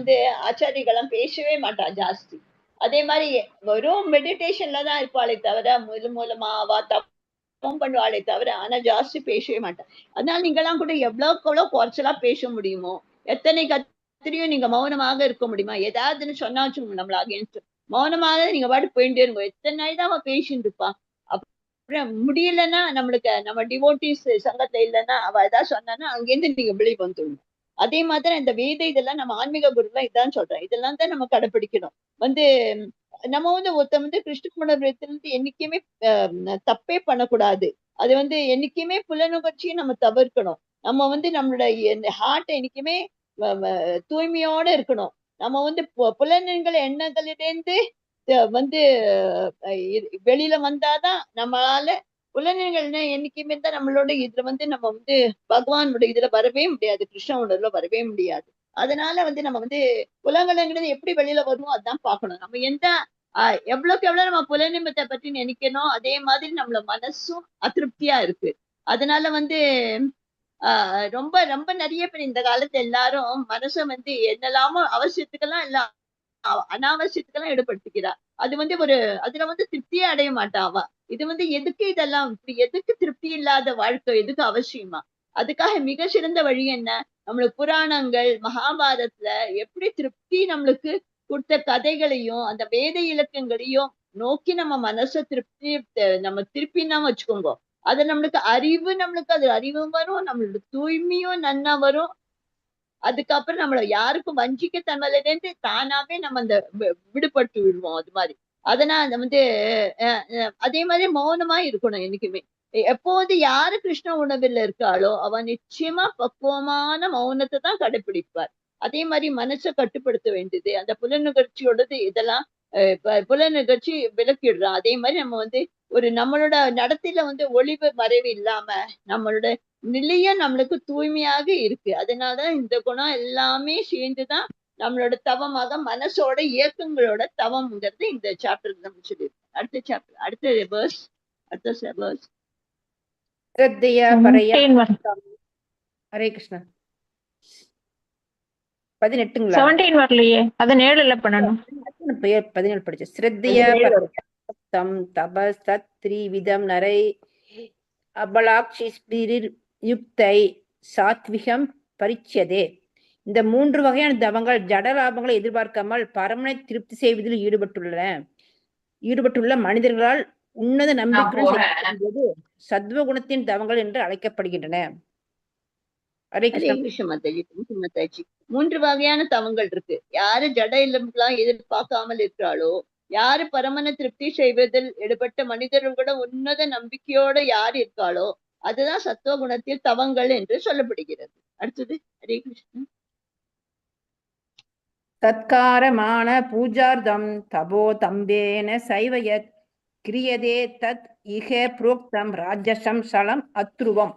ஆச்சாரிகள்லாம் பேசவே மாட்டா ஜாஸ்தி. அதே மாதிரி வெறும் மெடிடேஷன்ல தான் இருப்பாளே தவிர மூலமா அவ தவம் பண்ணுவாளே தவிர ஆனா ஜாஸ்தி பேசவே மாட்டா. அதனால நீங்கெல்லாம் கூட எவ்வளவுக்கு எவ்வளவு குறைச்சலா பேச முடியுமோ, எத்தனை கத்திரியும் நீங்க மௌனமாக இருக்க முடியுமா? ஏதாவதுன்னு சொன்னா வச்சுக்கோங்க நம்மள அகேன்ஸ்ட், மௌனமாக நீங்க பாட்டு போயிட்டே இருங்க. எத்தனை நாள் தான் அவன் பேசிட்டு இருப்பா. அப்புறம் முடியலன்னா நம்மளுக்கு நம்ம டிவோட்டிஸ் சங்கத்துல இல்லைன்னா அவ ஏதாவது சொன்னான்னா அங்கேருந்து நீங்க வெளியே வந்துடணும். அதே மாதிரி இந்த வேத இதெல்லாம் நம்ம ஆன்மீக குருலாம் இதான் சொல்றேன். இதெல்லாம் தான் நம்ம கடைப்பிடிக்கணும். நம்ம ஒருத்த கிருஷ்ண குணத்திலிருந்து என்னைக்குமே தப்பே பண்ணக்கூடாது. அது என்னைக்குமே புலனுகர்ச்சியை நம்ம தவிர்க்கணும். நம்ம நம்மளோட ஹார்ட் என்னைக்குமே தூய்மையோட இருக்கணும். நம்ம புலன்கள் எண்ணங்களிலிருந்து வெளியில வந்தாதான் நம்மளால புலன்கள் என்னைக்குமே தான் நம்மளோட இதுல நம்ம பகவானோட இதுல வரவே முடியாது, கிருஷ்ண உணர்வுல வரவே முடியாது. அதனால நம்ம புலன்கள் எப்படி வெளியில வருமோ அதான் பார்க்கணும். நம்ம எந்த எவ்வளவுக்கு எவ்வளவு நம்ம புலனிம்பத்தை பற்றி நினைக்கணும், அதே மாதிரி நம்மள மனசும் அதிருப்தியா இருக்கு. அதனால ரொம்ப ரொம்ப நிறைய பேர் இந்த காலத்துல எல்லாரும் மனச என்னெல்லாமோ அவசியத்துக்கெல்லாம் எல்லாம் அனாவசியத்துக்கெல்லாம் ஈடுபடுத்திக்கிறா. அது அதுல திருப்தியே அடைய மாட்டா அவ. இது எதுக்கு இதெல்லாம் எதுக்கு திருப்தி இல்லாத வாழ்க்கை எதுக்கு அவசியமா? அதுக்காக மிக சிறந்த வழி என்ன? நம்மளுக்கு புராணங்கள் மகாபாரதத்துல எப்படி திருப்தி நம்மளுக்கு கொடுத்த கதைகளையும் அந்த வேத இலக்கங்களையும் நோக்கி நம்ம மனச நம்ம திருப்பினா வச்சுக்கோங்க, அது நம்மளுக்கு அது அறிவும் வரும், நம்மளோட தூய்மையும் நன்னா வரும். அதுக்கப்புறம் நம்மள யாருக்கும் வஞ்சிக்க தன்மையிலேருந்து தானாவே நம்ம அந்த விடுபட்டு விடுவோம். அது மாதிரி அதனால அதே மாதிரி மௌனமா இருக்கணும் என்னைக்குமே. எப்போது யாரு கிருஷ்ண உணவில் இருக்காளோ அவ நிச்சயமா பக்குவமான மௌனத்தை தான் கடைபிடிப்பார். அதே மாதிரி மனசை கட்டுப்படுத்த வேண்டியது அந்த புலனுகர்ச்சியோடது இதெல்லாம் புலனுகர்ச்சி விலக்கிடுறா. அதே மாதிரி நம்ம ஒரு நம்மளோட நடத்தையில ஒளிவு மறைவு இல்லாம நம்மளோட நிலையம் நம்மளுக்கு தூய்மையாக இருக்கு. அதனாலதான் இந்த குணம் எல்லாமே சேர்ந்துதான் நம்மளோட தவமாக மனசோட இயக்கங்களோட தவம்ங்கிறது இந்த சாப்டர் நம்ம சொல்லியிருக்கோம். அடுத்த சாப்டர் அடுத்த verse. ஸ்ரத்தையா பரையா. ஹரே கிருஷ்ணா. 18ங்களா? 17 வரலையே, அது 7ல பண்ணணும். 17 படிச்சு. ஸ்ரத்தையா தம் தபஸ் தத் த்ரிவிதம் நரை அபலாக்ஷிஸ்பிரிர் யுக்தை சாத்விகம் பரிச்சதே. இந்த 3 வகையான தவங்கள் ஜட லாபங்களை எதிர்பார்க்காமல் பரமனை திருப்தி செய்வதில் ஈடுபட்டுள்ள மனிதர்களால் உன்னத நம்பிக்கையுடன் செய்யப்படும்போது சத்வகுணத்தின் தவங்கள் என்று அழைக்கப்படுகின்றன. ஹரே கிருஷ்ண மாதாஜி. 3 வகையான தவங்கள் இருக்கு. யாரு ஜட இல்லம்லாம் எதிர்பார்க்காமல் இருக்கிறாளோ, யாரு பரமன திருப்தி செய்வதில் ஈடுபட்ட மனிதர்களோட உன்னத நம்பிக்கையோட யார் இருக்காளோ அதுதான் சத்துவ குணத்தில் தவங்கள் என்று சொல்லப்படுகிறது. அடுத்தது ஹரே கிருஷ்ணன். தத்காரமான பூஜார்த்தம் தபோ தம்பேன சைவயத் கிரியதே தத் இஹ புரோக்தம் ராஜசம் சலம் அத்ருவம்.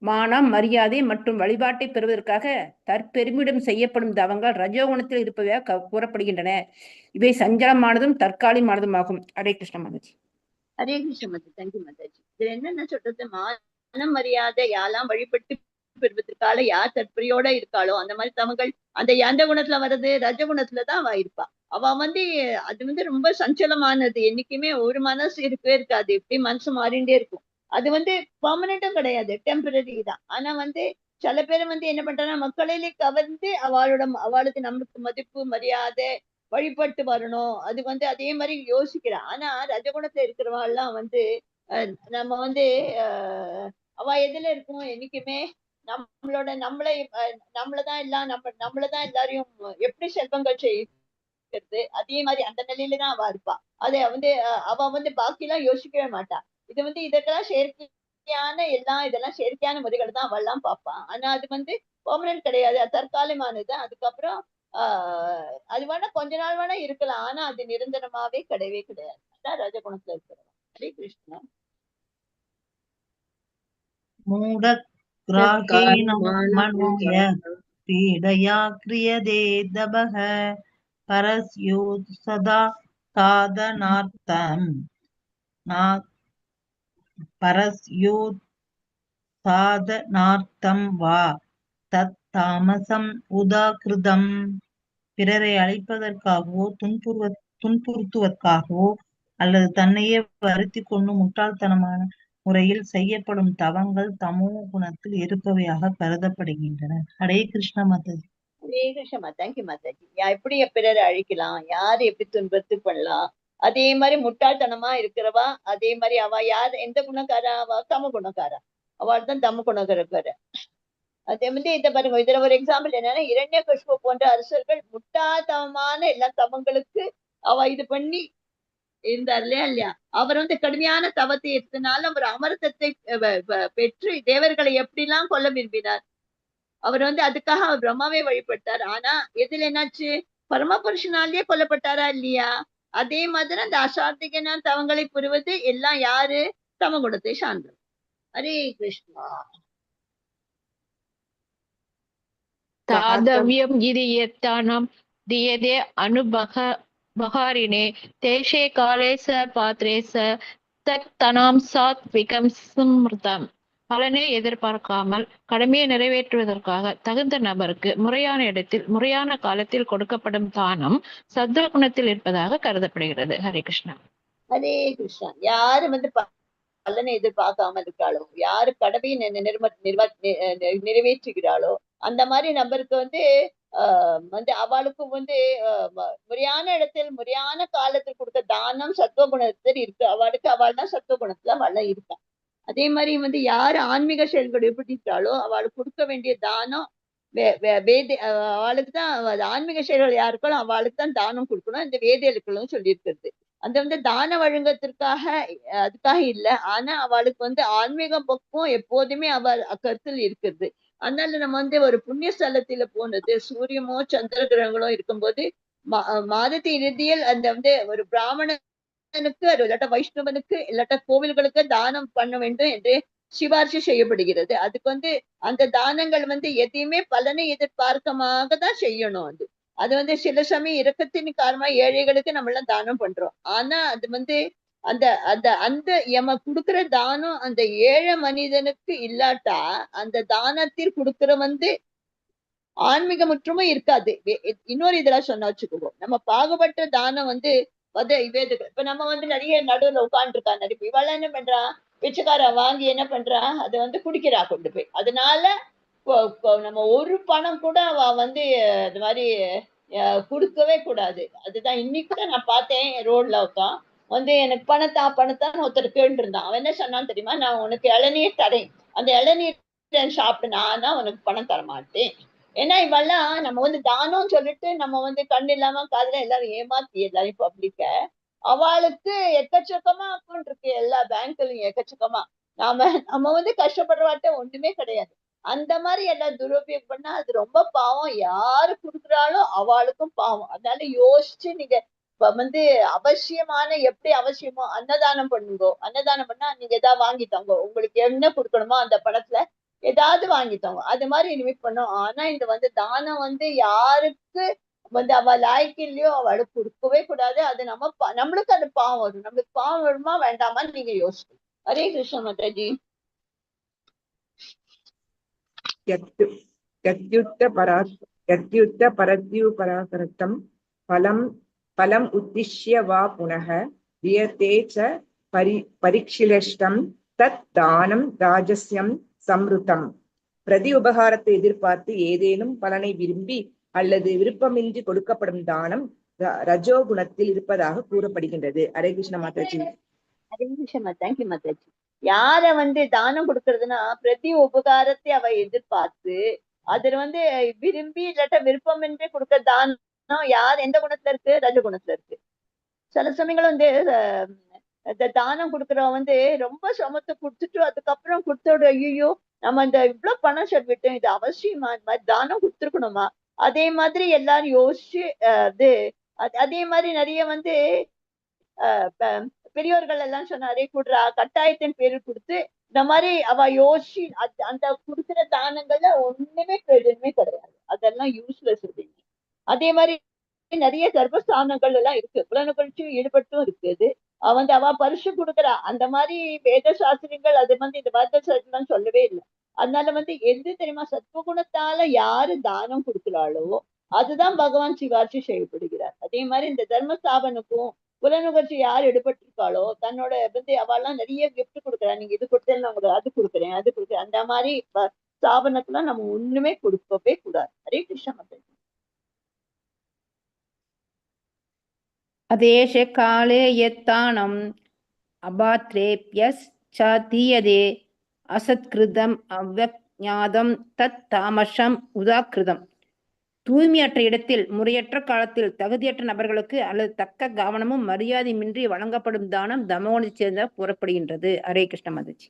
மானம் மரியாதை மற்றும் வழிபாட்டை பெறுவதற்காக தற்பெருமிடம் செய்யப்படும் தவங்கள் ரஜோகுணத்தில் இருப்பதாக கூறப்படுகின்றன. இவை சஞ்சலமானதும் தற்காலிகமானதும் ஆகும். ஹரே கிருஷ்ண மாதாஜி. ஹரே கிருஷ்ண மாதாஜி. தேங்க்யூ மாதாஜி. இதுல என்னென்ன சொல்றது? மானம் மரியாதை யாரெல்லாம் வழிபட்டு பெறுவதற்காக யார் தற்பெரியோட இருக்காளோ அந்த மாதிரி தவங்கள் அந்த குணத்துல வர்றது ரஜகுணத்துலதான் அவ இருப்பா. அவ அது ரொம்ப சஞ்சலமானது. என்னைக்குமே ஒரு மனசு இருக்கவே இருக்காது. எப்படி மனசு மாறிண்டே இருக்கும். அது பெர்மனண்டும் கிடையாது, டெம்பரரி தான். ஆனா சில பேர் என்ன பண்றாங்கன்னா மக்களிலே கவர்ந்து அவளுக்கு நம்மளுக்கு மதிப்பு மரியாதை வழிபட்டு வரணும். அது அதே மாதிரி யோசிக்கிறா. ஆனா ரஜகுணத்துல இருக்கிறவாள்லாம் நம்ம அவ எதுல இருக்கும்? என்னைக்குமே நம்மளதான் எல்லாம் நம்மளதான் எல்லாரையும் எப்படி செல்வங்கள் செய்கிறது அதே மாதிரி அந்த நிலையில தான் அவ இருப்பா. அதை அவ பாக்கி எல்லாம் யோசிக்கவே மாட்டா. இதற்கெல்லாம் செயற்கை செயற்கையான எல்லாம் இதெல்லாம் செயற்கையான முறைகள் தான் அவள்லாம் பார்ப்பான். ஆனா அது வந்து பெர்மனன்ட் கிடையாது, அது தற்காலிகமானது. அதுக்கப்புறம் அது வேணா கொஞ்ச நாள் வேணா இருக்கலாம், ஆனா அது நிரந்தரமாவே கிடையவே கிடையாது. அதான் ரஜகுணத்துல இருக்கிறவன். ஹரே கிருஷ்ணா. மூடக்ராஹேண மனோய पीडया क्रियते दभः परस्यो सदा साधनार्थम् வா தத் தாமசம் உதாகிருதம். பிறரை அழிப்பதற்காகவோ துன்புறுத்துவதற்காகவோ அல்லது தன்னையே வருத்திக் கொண்டு முட்டாள்தனமான முறையில் செய்யப்படும் தவங்கள் தமோ குணத்தில் இருப்பவையாக கருதப்படுகின்றன. ஹரே கிருஷ்ண மாதாஜி. ஹரே கிருஷ்ணா. தேங்க்யூ மாதாஜி. எப்படி பிறரை அழிக்கலாம், யாரு எப்படி துன்பத்து பண்ணலாம், அதே மாதிரி முட்டாள்தனமா இருக்கிறவா, அதே மாதிரி அவ யார் எந்த குணக்காரா, அவ தம குணக்காரா, அவள் தான் தம குணக்கார. அதே மாதிரி இதை பாருங்க, இதுல ஒரு எக்ஸாம்பிள் என்னன்னா, இரண்யகசிபு போன்ற அரசர்கள் முட்டாள்தனமான எல்லா தவங்களுக்கு அவ இது பண்ணி இருந்தார் இல்லையா. அவர் வந்து கடுமையான தவத்தை எடுத்தனால அவர் அமிர்தத்தை பெற்று தேவர்களை எப்படிலாம் கொல்ல விரும்பினார். அவர் வந்து அதுக்காக அவர் பிரம்மாவே வழிபட்டார். ஆனா எதுல என்னாச்சு, பரமபுருஷனாலேயே கொல்லப்பட்டாரா இல்லையா. அதே மாதிரி அந்த அசாத்திகனா தவங்களை புரிவது எல்லாம் யாரு, தம குணத்தை சார்ந்தது. ஹரே கிருஷ்ணா. தாதவ்யம் இது எத்தானம் தியதே அனுபகாரினே தேசே காலே ச பாத்ரே ச தத் தனாம் சாத்விகம் ஸ்மிருதம். பலனை எதிர்பார்க்காமல் கடமையை நிறைவேற்றுவதற்காக தகுந்த நபருக்கு முறையான இடத்தில் முறையான காலத்தில் கொடுக்கப்படும் தானம் சத்வ குணத்தில் இருப்பதாக கருதப்படுகிறது. ஹரே கிருஷ்ணா. ஹரே கிருஷ்ணா. யாரு வந்து பலனை எதிர்பார்க்காம இருக்காளோ, யாரு கடமையை நிறைவேற்றுகிறாளோ, அந்த மாதிரி நபருக்கு வந்து வந்து அவளுக்கு வந்து முறையான இடத்தில் முறையான காலத்தில் கொடுக்க தானம் சத்துவ குணத்தில் இருக்கு. அவளுக்கு அவள் தான் சத்துவ குணத்துல அவள் இருக்கா. அதே மாதிரி வந்து யாரு ஆன்மீக செயல்கள் ஈடுபட்டாலோ அவளுக்கு கொடுக்க வேண்டிய தானம் அவளுக்கு தான் ஆன்மீக செயல்கள் யாருக்கோ அவளுக்கு தான் தானம் கொடுக்கணும். இந்த வேத எழுக்களும் சொல்லியிருக்கிறது. அந்த வந்து தான வழங்கத்திற்காக அதுக்காக இல்லை, ஆனா அவளுக்கு வந்து ஆன்மீக பக்கம் எப்போதுமே அவள் கருத்தில் இருக்கிறது. அதனால நம்ம வந்து ஒரு புண்ணிய ஸ்தலத்தில போனது, சூரியமோ சந்திர கிரகங்களோ இருக்கும்போது மாதத்தின் இறுதியில் அந்த வந்து ஒரு பிராமணனுக்கு இல்லாட்ட வைஷ்ணவனுக்கு இல்லாட்ட கோவில்களுக்கு தானம் பண்ண வேண்டும் என்று சிபாரிசு செய்யப்படுகிறது. அதுக்கு வந்து அந்த தானங்கள் வந்து எதையுமே பலனை எதிர்பார்க்கமாக தான் செய்யணும். அது வந்து சில சமயம் இரக்கத்தின் காரணமா ஏழைகளுக்கு நம்ம எல்லாம் தானம் பண்றோம். ஆனா அது வந்து அந்த அந்த அந்த எம கொடுக்கிற தானம் அந்த ஏழை மனிதனுக்கு இல்லாட்டா அந்த தானத்தில் கொடுக்கிற வந்து ஆன்மீக முற்றுமும் இருக்காது. இன்னொரு இதெல்லாம் சொன்னா வச்சுக்குவோம், நம்ம பாகுபட்ட தானம் வந்து இப்ப நம்ம வந்து நிறைய நடுவுல உட்காந்துருக்கா நடிப்பு, இவள என்ன பண்றா, பிச்சைக்கார வாங்கி என்ன பண்றா, அதை வந்து குடிக்கிறா கொண்டு போய். அதனால நம்ம ஒரு பணம் கூட அவ வந்து அது மாதிரி கொடுக்கவே கூடாது. அதுதான் இன்னைக்கு தான் நான் பார்த்தேன் ரோட்ல உட்கான் வந்து எனக்கு பணத்தான்னு ஒருத்தர் கேட்டு இருந்தான். அவன் என்ன சொன்னான்னு தெரியுமா, நான் உனக்கு இளநீர் தரேன், அந்த இளநீர் சாப்பிட்டு நான் உனக்கு பணம் தர மாட்டேன். ஏன்னா இவெல்லாம் நம்ம வந்து தானம் சொல்லிட்டு நம்ம வந்து கண்ணு இல்லாம காதுல எல்லாரும் ஏமாத்தி எல்லாரும் பப்ளிக்க, அவளுக்கு எக்கச்சக்கமா அக்கௌண்ட் இருக்கு எல்லா பேங்க்லயும் எக்கச்சக்கமா. நம்ம வந்து கஷ்டப்படுறவாட்ட ஒண்ணுமே கிடையாது. அந்த மாதிரி எல்லாம் துருபயோகம் பண்ணா அது ரொம்ப பாவம். யாரு குடுக்குறாலும் அவளுக்கும் பாவம். அதனால யோசிச்சு நீங்க வந்து அவசியமான எப்படி அவசியமோ அன்னதானம் பண்ணுங்கோ. அன்னதானம் பண்ணா நீங்க ஏதாவது வாங்கித்தாங்க, உங்களுக்கு என்ன கொடுக்கணுமோ அந்த பணத்துல ஏதாவது வாங்கித்தாங்க. அது மாதிரி இனிமேல் பண்ணோம். ஆனா இந்த வந்து தானம் வந்து யாருக்கு வந்து அவ லாய்க்கு இல்லையோ அவளுக்கு கொடுக்கவே கூடாது. அது நம்மளுக்கு அது பாவம் வரும். நம்மளுக்கு பாவம் வருமா வேண்டாமான்னு நீங்க யோசிக்கணும். ஹரே கிருஷ்ண மாதாஜி. யத்யுத்த பரத்யுபராகரத்தம் பலம் உத்திஷ்ய வா புனः வியதே ச பரிக்ஷிலஷ்டம் தத் தானம் ராஜஸ்யம் சம்ருதம். பிரதி உபகாரத்தை எதிர்பார்த்து ஏதேனும் பலனை விரும்பி அல்லது விருப்பமின்றி கொடுக்கப்படும் தானம் ரஜோகுணத்தில் இருப்பதாக கூறப்படுகின்றது. ஹரே கிருஷ்ண மாதாஜி. ஹரே கிருஷ்ண. தேங்க்யூ மாதாஜி. யார வந்து தானம் கொடுக்கறதுன்னா பிரதி உபகாரத்தை அவ எதிர்பார்த்து அதுல வந்து விரும்பி இல்லாட்ட விருப்பமின்றி கொடுக்க தானம் யார் எந்த குணத்துல இருக்கு, ரஜகுணத்துல இருக்கு. சில சமயங்களும் வந்து இந்த தானம் கொடுக்கறவன் வந்து ரொம்ப சமத்தை கொடுத்துட்டு அதுக்கப்புறம் கொடுத்தோட ஐயோ நம்ம இந்த இவ்வளவு பணம் செலவிட்டோம், இது அவசியமா, இந்த மாதிரி தானம் கொடுத்துருக்கணுமா, அதே மாதிரி எல்லாரும் யோசிச்சு அதே மாதிரி நிறைய வந்து பெரியோர்கள் எல்லாம் சொன்னாரே கொடுறா கட்டாயத்தின் பேரில் கொடுத்து இந்த மாதிரி அவ யோசிச்சு அந்த கொடுக்கிற தானங்கள்ல ஒண்ணுமே பிரயோஜனமே கிடையாது, அதெல்லாம் யூஸ்லெஸ் இருக்கு. அதே மாதிரி நிறைய கர்ப்பஸ்தானங்கள் எல்லாம் இருக்கு, புலனுகழ்ச்சியும் ஈடுபட்டும் இருக்குது. வந்து அவ பரிசு கொடுக்குறா, அந்த மாதிரி வேத சாஸ்திரங்கள் அது வந்து இந்த வேத சாஸ்திரம் சொல்லவே இல்லை. அதனால வந்து எது தெரியுமா, சத்துவகுணத்தால யாரு தானம் கொடுக்கிறாளோ அதுதான் பகவான் சிவாட்சி செய்யப்படுகிறார். அதே மாதிரி இந்த தர்மஸ்தாபனுக்கும் புலனுகர்ச்சி யார் ஈடுபட்டிருக்காளோ தன்னோட வந்து அவெல்லாம் நிறைய கிஃப்ட் கொடுக்குறா, நீங்க இது கொடுத்தேன் நான் உங்களுக்கு அது கொடுக்குறேன் அது கொடுக்குறேன், அந்த மாதிரி ஸ்தாபனத்துலாம் நம்ம ஒண்ணுமே கொடுக்கவே கூடாது. ஹரே கிருஷ்ண மதன். அதேஷ காலே யத்தானம் அபாத்ரேப்யஸ் ச தீயதே அசத்கிருதம் அவ்யஞாதம் தத் தாமசம் உதாக்கிருதம். தூய்மையற்ற இடத்தில் முறையற்ற காலத்தில் தகுதியற்ற நபர்களுக்கு அல்லது தக்க கவனமும் மரியாதையின்றி வழங்கப்படும் தானம் தமோனை சேர்ந்த கூறப்படுகின்றது. ஹரே கிருஷ்ண மதஜி.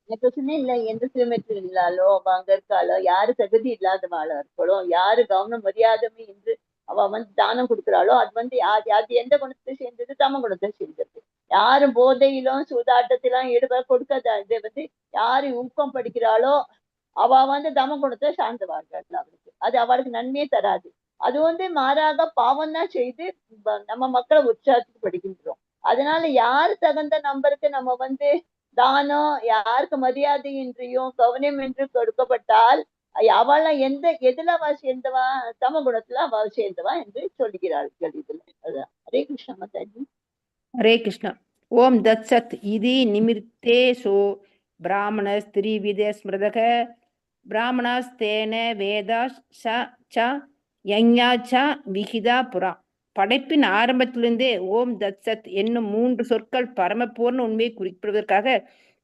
பிரச்சனை இல்லை, எந்த சிறுமத்தில் இல்லாலோ அவ அங்க இருக்காளோ, யாரு தகுதி இல்லாதவாளா இருக்காளோ, யாரு கவனம் மரியாதமே என்று அவ வந்து தானம் கொடுக்குறாளோ அது வந்து அது எந்த குணத்தை சேர்ந்தது, தம குணத்தை சேர்ந்தது. யாரும் போதையிலும் சூதாட்டத்திலும் கொடுக்காத இதை வந்து யாரு ஊக்கம் படிக்கிறாளோ அவ வந்து தம குணத்தை சார்ந்தவார்கள், அவளுக்கு அது அவளுக்கு நன்மையே தராது. அது வந்து மாறாக பாவம் தான் செய்து நம்ம மக்களை உற்சாகத்துக்கு படிக்கின்றோம். அதனால யாரு தகுந்த நம்பருக்கு நம்ம வந்து தானம் யாருக்கு மரியாதையின்றியும் கவனம் என்று கொடுக்கப்பட்டால் அவளை எதுல அவ சேர்ந்தவா, தம குணத்துல அவ சேர்ந்தவா என்று சொல்கிறார்கள் இதுல. அதான். ஹரே கிருஷ்ண மாதாஜி. ஹரே கிருஷ்ணா. ஓம் தத் சத் இதி நிமித்தே சோ பிராமண ஸ்திரீவித ஸ்மிருதக பிராமணாஸ்தேன வேதா ச யஞா ச விகிதா புரா. படைப்பின் ஆரம்பத்திலிருந்தே ஓம் தத் சத் என்னும் 3 சொற்கள் பரமபூர்ண உண்மையை குறிப்பிடுவதற்காக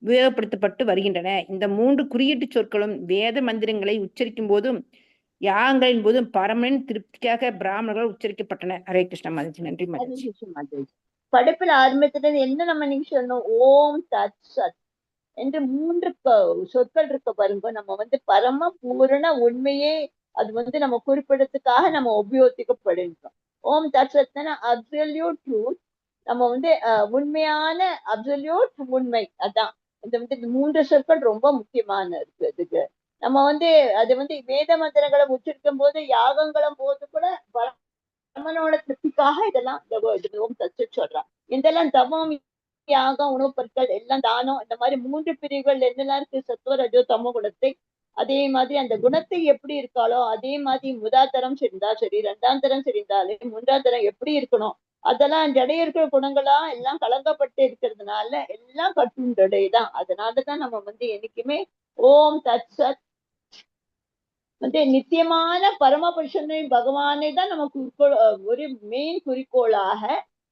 உபயோகப்படுத்தப்பட்டு வருகின்றன. இந்த 3 குறியீட்டு சொற்களும் வேத மந்திரங்களை உச்சரிக்கும் போதும் யாகங்களின் போதும் பரமனின் திருப்திக்காக பிராமணர்கள் உச்சரிக்கப்பட்டன. ஹரே கிருஷ்ண மாதாஜி. நன்றி மாதாஜி. படைப்பில் ஆரம்பத்துல என்ன நம்ம நீங்க சொன்னோம், ஓம் தத் சத் என்று 3 சொற்கள் இருக்க பாருங்க. நம்ம வந்து பரம பூரண உண்மையே அது வந்து நம்ம குறிப்பிடறதுக்காக நம்ம உபயோகிக்கப்படுகிறோம். ஓம் தத் சத்னா அப்சல்யூட் ட்ரூத், நம்ம வந்து உண்மையான அப்சல்யூட் உண்மை. அதான் இந்த வந்து 3 சொற்கள் ரொம்ப முக்கியமான இருக்கு. அதுக்கு நம்ம வந்து அது வந்து வேத மந்திரங்களை உச்சரிக்கும் போது யாகங்களும் போது கூட பரமனோட திருப்திக்காக இதெல்லாம் ஓம் தத் சத் சொல்றான். இதெல்லாம் தவம் யாகம் உணவுப் பொருட்கள் எல்லாம் தானம் இந்த மாதிரி 3 பிரிவுகள் என்னெல்லாம் இருக்கு, சத்துவ ரஜோ தமோ குணத்தை. அதே மாதிரி அந்த குணத்தை எப்படி இருக்காளோ அதே மாதிரி முதாத்தரம் சரிந்தா சரி, 2ஆம் தரம் சரிந்தாலே 3ஆம் தரம் எப்படி இருக்கணும், அதெல்லாம் ஜடைய இருக்கிற குணங்களா எல்லாம் கலங்கப்பட்டு இருக்கிறதுனால எல்லாம் கட்டுண்டடைதான். அதனாலதான் நம்ம வந்து என்னைக்குமே ஓம் தத் சத் வந்து நித்தியமான பரமபுருஷனை பகவானை தான் நம்ம ஒரு மெயின் குறிக்கோளாக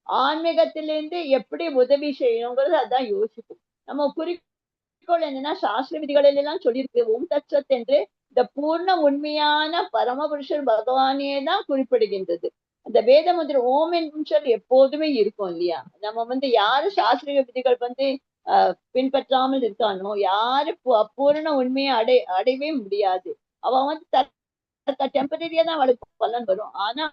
ஆன்மீகத்திலிருந்து எப்படி உதவி செய்யணுங்கிறது அதான் யோசிக்கும். நம்ம குறிக்கோள் என்னன்னா சாஸ்திர விதிகளில் எல்லாம் சொல்லியிருக்கு. ஓம் தத் சத் என்று இந்த பூர்ண உண்மையான பரமபுருஷர் பகவானே தான் குறிப்பிடுகின்றது. அந்த வேத மந்திரம் ஓம் என்னும் சொல் எப்போதுமே இருக்கும் இல்லையா. நம்ம வந்து யாரு சாஸ்திரிய விதிகள் வந்து பின்பற்றாமல் இருக்கானோ யாரு பூரண உண்மையை அடையவே முடியாது. அவ வந்து டெம்பரரியா தான் அவளுக்கு பலன் வரும். ஆனா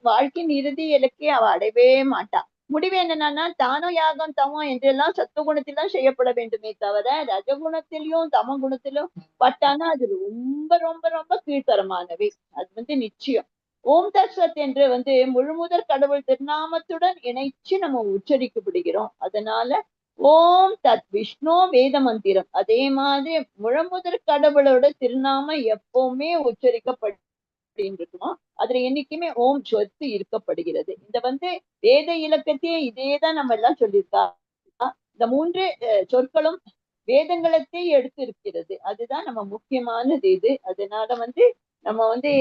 வாழ்க்கையின் இறுதி இலக்கே அவ அடையவே மாட்டா. முடிவு என்னன்னா தானம் யாகம் தமம் என்றெல்லாம் சத்துவகுணத்திலாம் செய்யப்பட வேண்டுமே தவிர ரஜகுணத்திலையும் தம குணத்திலும் பட்டானா அது ரொம்ப ரொம்ப ரொம்ப கீழ்த்தரமானவை. அது வந்து நிச்சயம். ஓம் தத் சத் என்று வந்து முழுமுதற் கடவுள் திருநாமத்துடன் இணைச்சு நம்ம உச்சரிக்கப்படுகிறோம். அதனால ஓம் தத் விஷ்ணு வேத மந்திரம். அதே மாதிரி முழுமுதற் கடவுளோட திருநாமம் எப்பவுமே உச்சரிக்கப்பட்டிருக்கணும். அதுல என்னைக்குமே ஓம் சொத்து இருக்கப்படுகிறது. இந்த வந்து வேத இலக்கத்தையே இதேதான் நம்ம எல்லாம் சொல்லியிருக்கா. இந்த 3 சொற்களும் வேதங்களத்தையே எடுத்து இருக்கிறது. அதுதான் நம்ம முக்கியமானது இது. அதனால வந்து நம்ம வந்து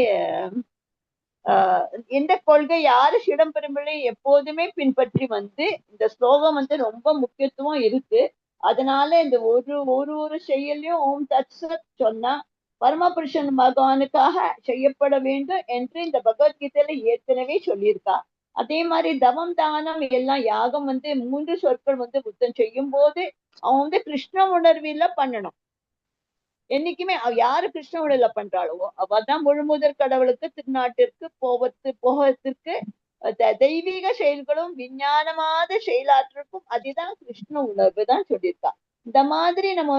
எந்த கொள்கை யாரு சிதம்பரம்பிள்ளை எப்போதுமே பின்பற்றி வந்து இந்த ஸ்லோகம் வந்து ரொம்ப முக்கியத்துவம் இருக்கு. அதனால இந்த ஒரு செயலையும் ஓம் தத் சத் சொன்னா பரமபுருஷன் பகவானுக்காக செய்யப்பட வேண்டும் என்று இந்த பகவத்கீதையில ஏற்கனவே சொல்லியிருக்கா. அதே மாதிரி தவம் தானம் எல்லாம் யாகம் வந்து 3 சொற்கள் வந்து புத்தன் செய்யும் போது அவன் வந்து கிருஷ்ண உணர்வில பண்ணணும். என்னைக்குமே யாரு கிருஷ்ண உணர்வுல பண்றாளோ அவதான் முழுமுதற் கடவுளுக்கு திருநாட்டிற்கு போகத்திற்கு தெய்வீக செயல்களும் விஞ்ஞானமாத செயலாற்றலுக்கும் அதுதான் கிருஷ்ண உணர்வு தான் சொல்லியிருக்கா. இந்த மாதிரி நம்ம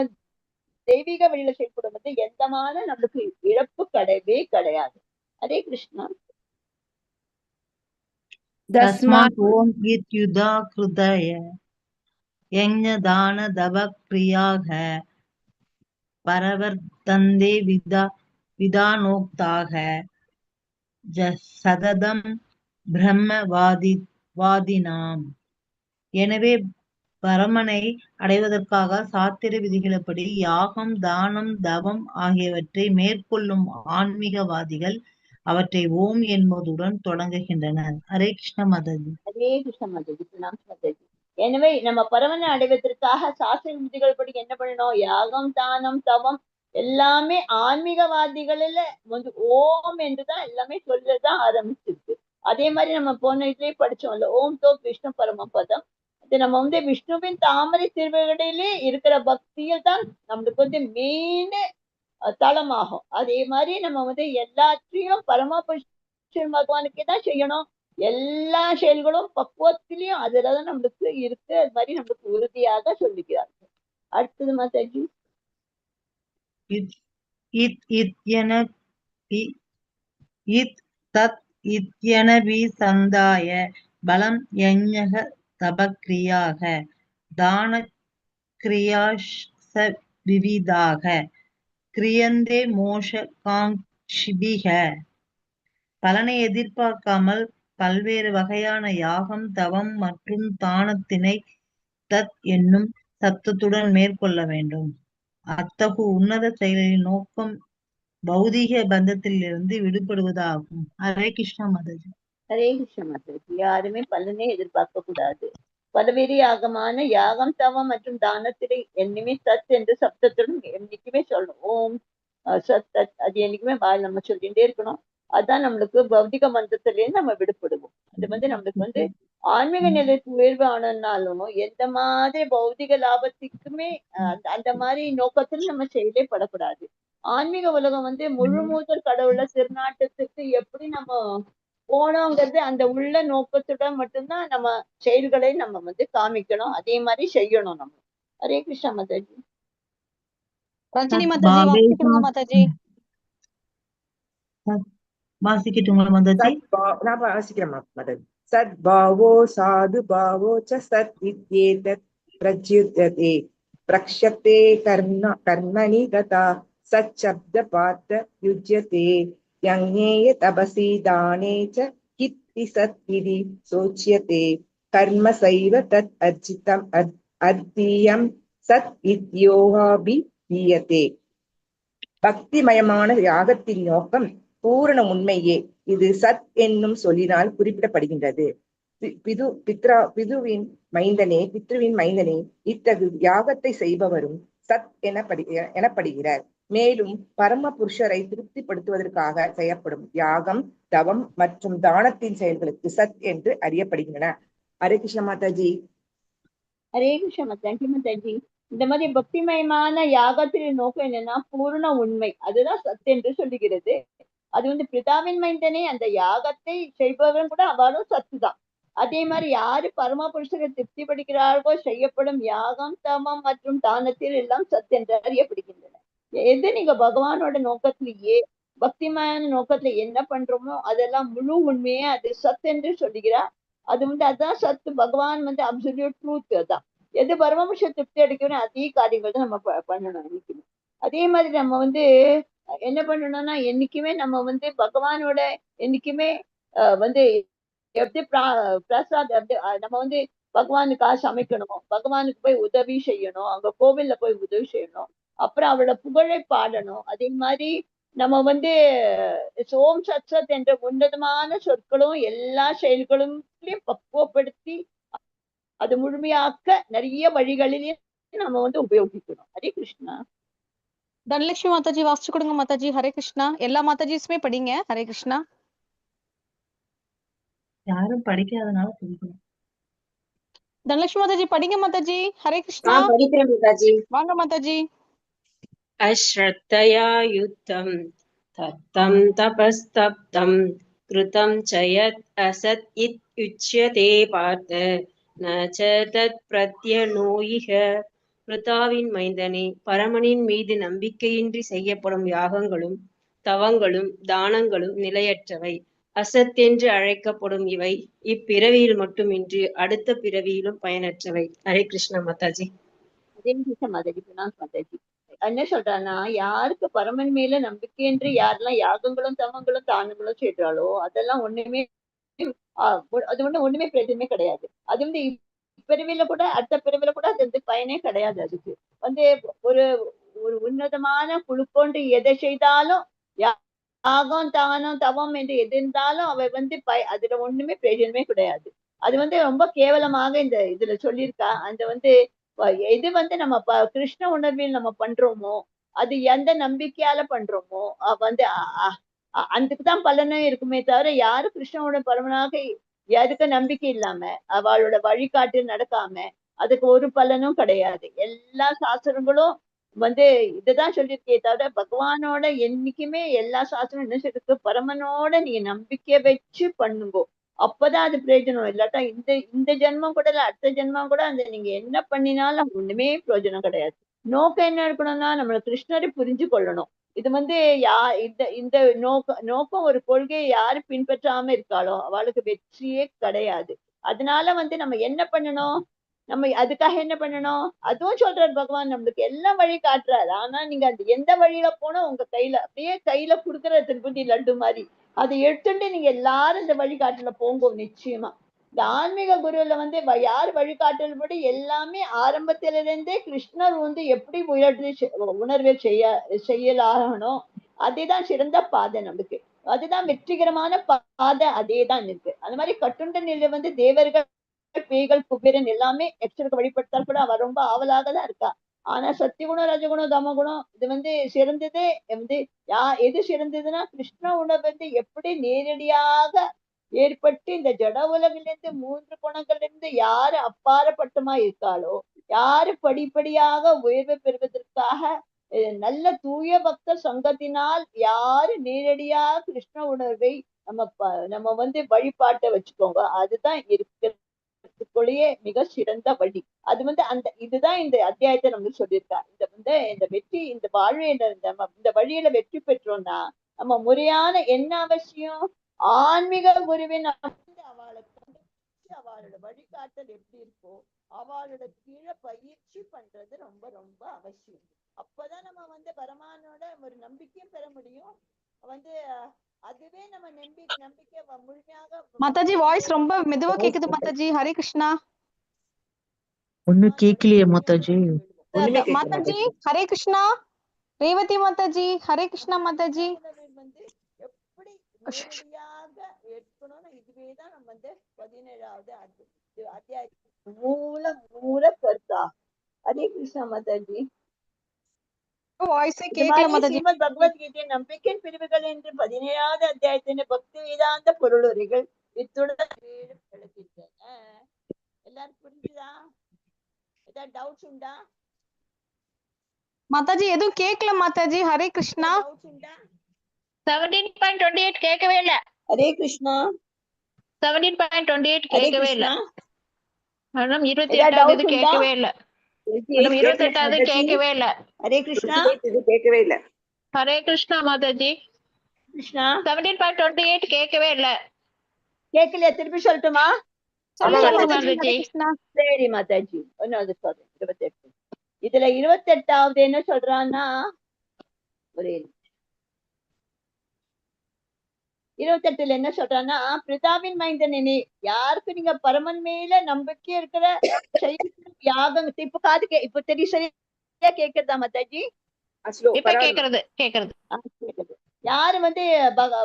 தெய்வீக வழியில செயல்படும் போது எந்தமான நம்மளுக்கு இழப்பு கிடையவே கிடையாது. ஹரே கிருஷ்ணா. तस्मात् ओम इत्युदा कृतय यज्ञ दान दव क्रियाः परवर्तन्ते विधानोक्ताः சததம் பிரம்மவாதினாம். எனவே பரமனை அடைவதற்காக சாத்திர விதிகளப்படி யாகம் தானம் தவம் ஆகியவற்றை மேற்கொள்ளும் ஆன்மீகவாதிகள் அவற்றை ஓம் என்பதுடன் தொடங்குகின்றனர். ஹரே கிருஷ்ண மாதாஜி. ஹரே கிருஷ்ண மாதாஜி. பிரணாம் மாதாஜி. எனவே நம்ம பரமனை அடைவதற்காக சாஸ்திர விதிகள் படி என்ன பண்ணணும்? யாகம் தானம் தவம் எல்லாமே ஆன்மீகவாதிகளில வந்து ஓம் என்றுதான் எல்லாமே சொல்லதான் ஆரம்பிச்சிருக்கு. அதே மாதிரி நம்ம போன இதுலயே படிச்சோம்ல, ஓம் தோ விஷ்ணு பரமபதம். அது நம்ம வந்து விஷ்ணுவின் தாமரை திருவடியிலே இருக்கிற பக்தியில் தான் நம்மளுக்கு வந்து மெயின் தளமாகும். அதே மாதிரி நம்ம வந்து எல்லாத்தையும் பரமபுருஷன் பகவானுக்கே தான் செய்யணும். எல்லா செயல்களும் பக்குவத்திலையும் அதுலதான் நம்மளுக்கு இருக்கு. அது மாதிரி நம்மளுக்கு உறுதியாக சொல்லுகிறார்கள். அடுத்தது மாதாஜி. சந்தாய பலம் யஞக தபக்ரியாக தான கிரியாச விவிதாக கிரியந்தே மோஷ காங்ஷிபிக. பலனை எதிர்பார்க்காமல் பல்வேறு வகையான யாகம் தவம் மற்றும் தானத்தினை தத் என்னும் சத்தத்துடன் மேற்கொள்ள வேண்டும். அத்தகு உன்னத செயலின் நோக்கம் பௌதீக பந்தத்திலிருந்து விடுபடுவதாகும். ஹரே கிருஷ்ணா மாதாஜி. ஹரே கிருஷ்ண மாதாஜி. யாருமே பலனே எதிர்பார்க்க கூடாது. பலவேறு யாகமான யாகம் தவம் மற்றும் தானத்திலே என்னைக்குமே சத் என்று சப்தத்துடன் என்னைக்குமே சொல்லணும். ஓம் சத் தத் அது என்னைக்குமே நம்ம சொல்லிட்டே இருக்கணும். அதான் நம்மளுக்கு பௌதிக மந்தத்திலேருந்து நம்ம விடுபடுவோம். அது வந்து நம்மளுக்கு வந்து ஆன்மீக நிலைக்கு உயர்வு ஆனாலும் எந்த மாதிரி பௌதிக லாபத்துக்குமே அந்த மாதிரி நோக்கத்துல நம்ம செயலே படக்கூடாது. ஆன்மீக உலகம் வந்து முழு மூதல் கடவுள திருநாட்டத்துக்கு எப்படி நம்ம போனோங்கிறது அந்த உள்ள நோக்கத்துடன் மட்டும்தான் நம்ம செயல்களை நம்ம வந்து காமிக்கணும். அதே மாதிரி செய்யணும் நம்ம. ஹரே கிருஷ்ணா மாதாஜி. ரஜினி மாதாஜி வாசிக்கணுங்க மாதாஜி. வாசிக்கட்டுங்களா மாதாஜி? நான் வாசிக்கிறேன் மாதாஜி. சத்பாவோ சாது பாவோ ச சத் இத்யேதத் பிரஜ்யுத்யதே பிரக்ஷத்தே கர்மணி ததா சச்சப்த பார்த்த யுஜ்யதே யஞேய தபசி தானே ச கித்தி சத் விதி சோச்யதே கர்ம சைவ தத் அர்ஜிதம் அர்த்தியம் சத் இத்யோகாபி தீயதே. பக்திமயமான யாகத்தின் நோக்கம் பூரண உண்மையே. இது சத் என்னும் சொல்லினால் குறிப்பிடப்படுகின்றது. பித்ருவின் மைந்தனே இத்தகு யாகத்தை செய்பவரும் சத் எனப்படுகிறார். மேலும் பரம புருஷரை திருப்திப்படுத்துவதற்காக செய்யப்படும் யாகம் தவம் மற்றும் தானத்தின் செயல்களுக்கு சத் என்று அறியப்படுகின்றன. ஹரே கிருஷ்ண மாதாஜி. ஹரே கிருஷ்ண மாதாஜி. இந்த மாதிரி பக்திமயமான யாகத்தின் நோக்கம் என்னன்னா பூர்ண உண்மை, அதுதான் சத் என்று சொல்லுகிறது. அது வந்து பிதாவின் மைந்தனே அந்த யாகத்தை செய்பவரும் கூட அவளும் சத்து தான். அதே மாதிரி யாரு பரம புருஷரை திருப்தி படுகிறார்களோ செய்யப்படும் யாகம் தமம் மற்றும் தானத்தில் எல்லாம் சத் என்று அறியப்படுகின்றன. எது நீங்க பகவானோட நோக்கத்திலேயே பக்திமான நோக்கத்துல என்ன பண்றோமோ அதெல்லாம் முழு உண்மையே அது சத் என்று சொல்லுகிறார். அது வந்து அதான் சத்து. பகவான் வந்து அப்சல்யூட் ட்ரூத். அதான் எது பரமபுருஷ திருப்தி அடிக்கணும் அதே காரியங்கள் தான் நம்ம பண்ணணும் என்னைக்குமே. அதே மாதிரி நம்ம வந்து என்ன பண்ணணும்னா என்னைக்குமே நம்ம வந்து பகவானோட என்னைக்குமே வந்து எப்படி பிரசாத் நம்ம வந்து பகவானுக்காக சமைக்கணும், பகவானுக்கு போய் உதவி செய்யணும், அங்க கோவில்ல போய் உதவி செய்யணும், அப்புறம் அவளோட புகழை பாடணும். அதே மாதிரி நம்ம வந்து சோம் சத் சத் என்ற உன்னதமான சொற்களும் எல்லா செயல்களும் பக்குவப்படுத்தி அது முழுமையாக்க நிறைய வழிகளிலே நம்ம வந்து உபயோகிக்கணும். ஹரே கிருஷ்ணா. தனலட்சுமி மாதாஜி வாசிச்சு கொடுங்க மாதாஜி. ஹரே கிருஷ்ணா. எல்லா மாதாஜிஸுமே படிங்க. ஹரே கிருஷ்ணா. யாரும் படிக்காதனால படிக்கணும். தனலட்சுமி மாதாஜி படிங்க மாதாஜி. ஹரே கிருஷ்ணா. படிக்கிறேன் மாதாஜி. வாங்க மாதாஜி. அஸ்ரத்தயா யுத்தம் தத்தம் தபஸ்தப்தம் கிருதம் சயத் அசத் இத் உச்யதே பார்த்த நச்ச தத் பிரத்யநோயிக. பிருதாவின் மைந்தனே, பரமனின் மீது நம்பிக்கையின்றி செய்யப்படும் யாகங்களும் தவங்களும் தானங்களும் நிலையற்றவை. அசத்தென்று அழைக்கப்படும் இவை இப்பிறவியில் மட்டுமின்றி அடுத்த பிறவியிலும் பயனற்றவை. ஹரே கிருஷ்ண மாதாஜி. அதே நிமிஷம் மாதாஜி, பிரணாம் மாதாஜி. என்ன சொல்றான்னா, யாருக்கு பரமன் மேல நம்பிக்கையின்றி யாரெல்லாம் யாகங்களும் தவங்களும் தானங்களும் செய்றாளோ அதெல்லாம் ஒண்ணுமே அது ஒண்ணுமே பிரயோஜனமே கிடையாது. அது இப்பிறவில கூட அடுத்த பிறவில கூட அது பயனே கிடையாது. அதுக்கு ஒரு ஒரு உன்னதமான குழுக்கொண்டு எதை செய்தாலும் யாகம் தானம் தவம் என்று எது இருந்தாலும் அவ அதுல ஒண்ணுமே பிரயோஜனமே கிடையாது. அது ரொம்ப கேவலமாக இந்த இதுல சொல்லியிருக்கா. அந்த எது நம்ம கிருஷ்ண உணர்வில் நம்ம பண்றோமோ, அது எந்த நம்பிக்கையால பண்றோமோ அதுக்குதான் பலனே இருக்குமே தவிர, யாரு கிருஷ்ணனோட பரமனாக எதுக்கு நம்பிக்கை இல்லாம அவளோட வழிகாட்டு நடக்காம அதுக்கு ஒரு பலனும் கிடையாது. எல்லா சாஸ்திரங்களும் இதுதான் சொல்லியிருக்கே தவிர, பகவானோட என்னைக்குமே எல்லா சாஸ்திரம் என்ன சொல்லிருக்கு, பரமனோட நீங்க நம்பிக்கை வச்சு பண்ணுங்கோ, அப்பதான் அது பிரயோஜனம். இல்லாட்டா இந்த ஜென்மம் கூட இல்ல, அடுத்த ஜென்மம் கூட நீங்க என்ன பண்ணினாலும் ஒண்ணுமே பிரயோஜனம் கிடையாது. நோக்கம் என்ன இருக்கணும்னா, நம்மள கிருஷ்ணரை புரிஞ்சு கொள்ளணும். இது இந்த நோக்கம் ஒரு கொள்கையை யாரு பின்பற்றாம இருக்காளோ அவளுக்கு வெற்றியே கிடையாது. அதனால நம்ம என்ன பண்ணணும், நம்ம அதுக்காக என்ன பண்ணணும், அதுவும் சொல்றாரு பகவான், நம்மளுக்கு எல்லாம் வழி காட்டுறாரு. ஆனா நீங்க அந்த எந்த வழியில போனா உங்க கையில அப்படியே கையில குடுக்குற திருப்பதி லட்டு மாதிரி அதை எடுத்துட்டு நீங்க எல்லாரும் இந்த வழிகாட்டுல போங்க. நிச்சயமா இந்த ஆன்மீக குருல யார் வழிகாட்டல்படி எல்லாமே ஆரம்பத்தில இருந்தே கிருஷ்ணர் எப்படி உணர்வை செய்யலாகணும். அதேதான் சிறந்த பாதை நமக்கு, அதுதான் வெற்றிகரமான பாதை, அதேதான் இருக்கு. அந்த மாதிரி கட்டுண்ட நிலை தேவர்கள் பேய்கள் குபேரன் எல்லாமே எச்சரிக்கை வழிபட்டால் கூட அவ ரொம்ப ஆவலாக தான் இருக்கா. ஆனா சத்தியகுணம் ரஜகுணம் தமகுணம் இது சிறந்ததே எது சிறந்ததுன்னா, கிருஷ்ண உணர்வு எப்படி நேரடியாக ஏற்பட்டு இந்த ஜட உலகிலிருந்து 3 குணங்களிலிருந்து யாரு அப்பாற்பட்டமா இருக்காளோ, யாரு படிப்படியாக உயர்வு பெறுவதற்காக நல்ல தூய பக்தர் சங்கத்தினால் யாரு நேரடியா கிருஷ்ண உணர்வை நம்ம வழிபாட்டை வச்சுக்கோங்க, அதுதான் இருக்கிறதுக்குள்ளேயே மிக சிறந்த வழி. அது இதுதான் இந்த அத்தியாயத்தை நமக்கு சொல்லியிருக்கா. இந்த வெற்றி, இந்த வாழ்வை இந்த வழியில வெற்றி பெற்றோம்னா நம்ம முறையான என்ன அவசியம், ஆன்மீக குருவின் அவளோட வழிகாட்டல் எப்படி இருக்கோ அவளோட கீழே பயிற்சி பண்றது ரொம்ப ரொம்ப அவசியம். அப்பதான் நம்ம பரமானோட ஒரு நம்பிக்கையும் பெற முடியும். அதுவே நம்ம நம்பிக்கை முழுமையாக. மாதாஜி வாய்ஸ் ரொம்ப மெதுவா கேக்குது மாதாஜி. ஹரே கிருஷ்ணா. ஒண்ணு கேக்கலையே மாதாஜி. மாதாஜி ஹரே கிருஷ்ணா. ரேவதி மாதாஜி ஹரே கிருஷ்ணா. மாதாஜி எப்படி நேரடியாக ஏற்கனவே இதுவேதான் நம்ம 17வது அத்தியாயத்தின் மூல கருத்தா. ஹரே கிருஷ்ணா மாதாஜி. வாய்ஸே கேக்கல மாதாஜி. ஸ்ரீமத் பகவத்கீதை நம்பிக்கை பிரிவுகள் என்று 17வது அத்தியாயத்தின் பக்தி வேதாந்த பொருளுரைகள் இத்துடன் விளக்கின்றன. எல்லாரும் புரிஞ்சுதா? ஏதாவது டவுட்ஸ் உண்டா மாதாஜி? எதுவும் கேக்கல மாதாஜி. ஹரே கிருஷ்ணா. 17.28 கேட்கவே இல்ல. ஹரே கிருஷ்ணா. 17.28 கேட்கவே இல்ல மேடம். 28வது கேட்கவே இல்ல மேடம். 28வது கேட்கவே இல்ல. ஹரே கிருஷ்ணா. கேட்கவே இல்ல. ஹரே கிருஷ்ணா மாதாஜி. கிருஷ்ணா 17.28 கேட்கவே இல்ல. கேட்கலையா? திருப்பி சொல்லட்டுமா? சொல்லுங்க மாதாஜி. சரி மாதாஜி, ஒன்னு சொல்றேன். 28 இதுல 28வது என்ன சொல்றான்னா, ஒரே 28ல என்ன சொல்றான்னா, பிதாவின் மைந்தனே, யாருக்கு நீங்க பரமன் மேல நம்பிக்கை இருக்கிற யாகம் இப்ப தெரியும் சரியா கேக்குறதா மாதாஜி? இப்ப கேக்குறது. யாரு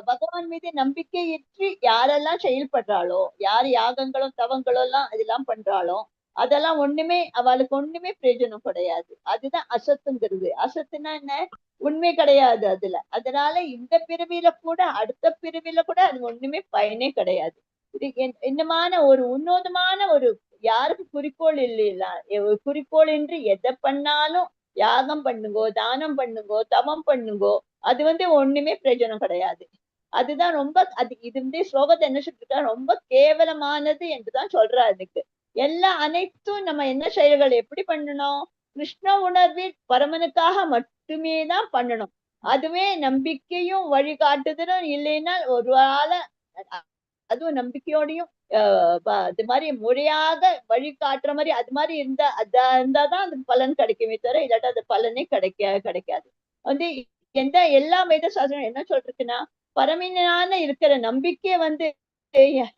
பகவான் மீது நம்பிக்கை ஏற்றி யாரெல்லாம் செயல்படுறாளோ, யாரு யாகங்களும் தவங்களும் எல்லாம் அதெல்லாம் பண்றாளோ, அதெல்லாம் அவளுக்கு ஒண்ணுமே பிரயோஜனம் கிடையாது. அதுதான் அசத்துங்கிறது. அசத்துனா என்ன? உண்மை கிடையாது அதுல. அதனால இந்த பிறவியில கூட அடுத்த பிறவியில கூட அது ஒண்ணுமே பயனே கிடையாது. இது என்னமான ஒரு உன்னதமான ஒரு யாருக்கு குறிக்கோள் இல்லைல்ல, குறிக்கோள் என்று எதை பண்ணாலும் யாகம் பண்ணுங்கோ, தானம் பண்ணுங்கோ, தவம் பண்ணுங்கோ, அது ஒண்ணுமே பிரயோஜனம் கிடையாது. அதுதான் ரொம்ப இது ஸ்லோகத்தை என்ன சொல்லிருக்கா, ரொம்ப கேவலமானது என்றுதான் சொல்றா. அதுக்கு அனைத்தும் நம்ம என்ன செயல்கள் எப்படி பண்ணணும், கிருஷ்ண உணர்வில் பரமனுக்காக மட்டுமே தான் பண்ணணும். அதுவே நம்பிக்கையும் வழிகாட்டுதலும் இல்லைன்னா ஒரு ஆளை அதுவும் நம்பிக்கையோடையும் அது மாதிரி முறையாக வழிகாட்டுற மாதிரி அது மாதிரி இருந்தாதான் அது பலன் கிடைக்குமே தவிர இல்லாட்டா அது பலனே கிடைக்காது. எந்த எல்லா வேத சாஸ்திரம் என்ன சொல்றதுன்னா, பரமனான இருக்கிற நம்பிக்கையை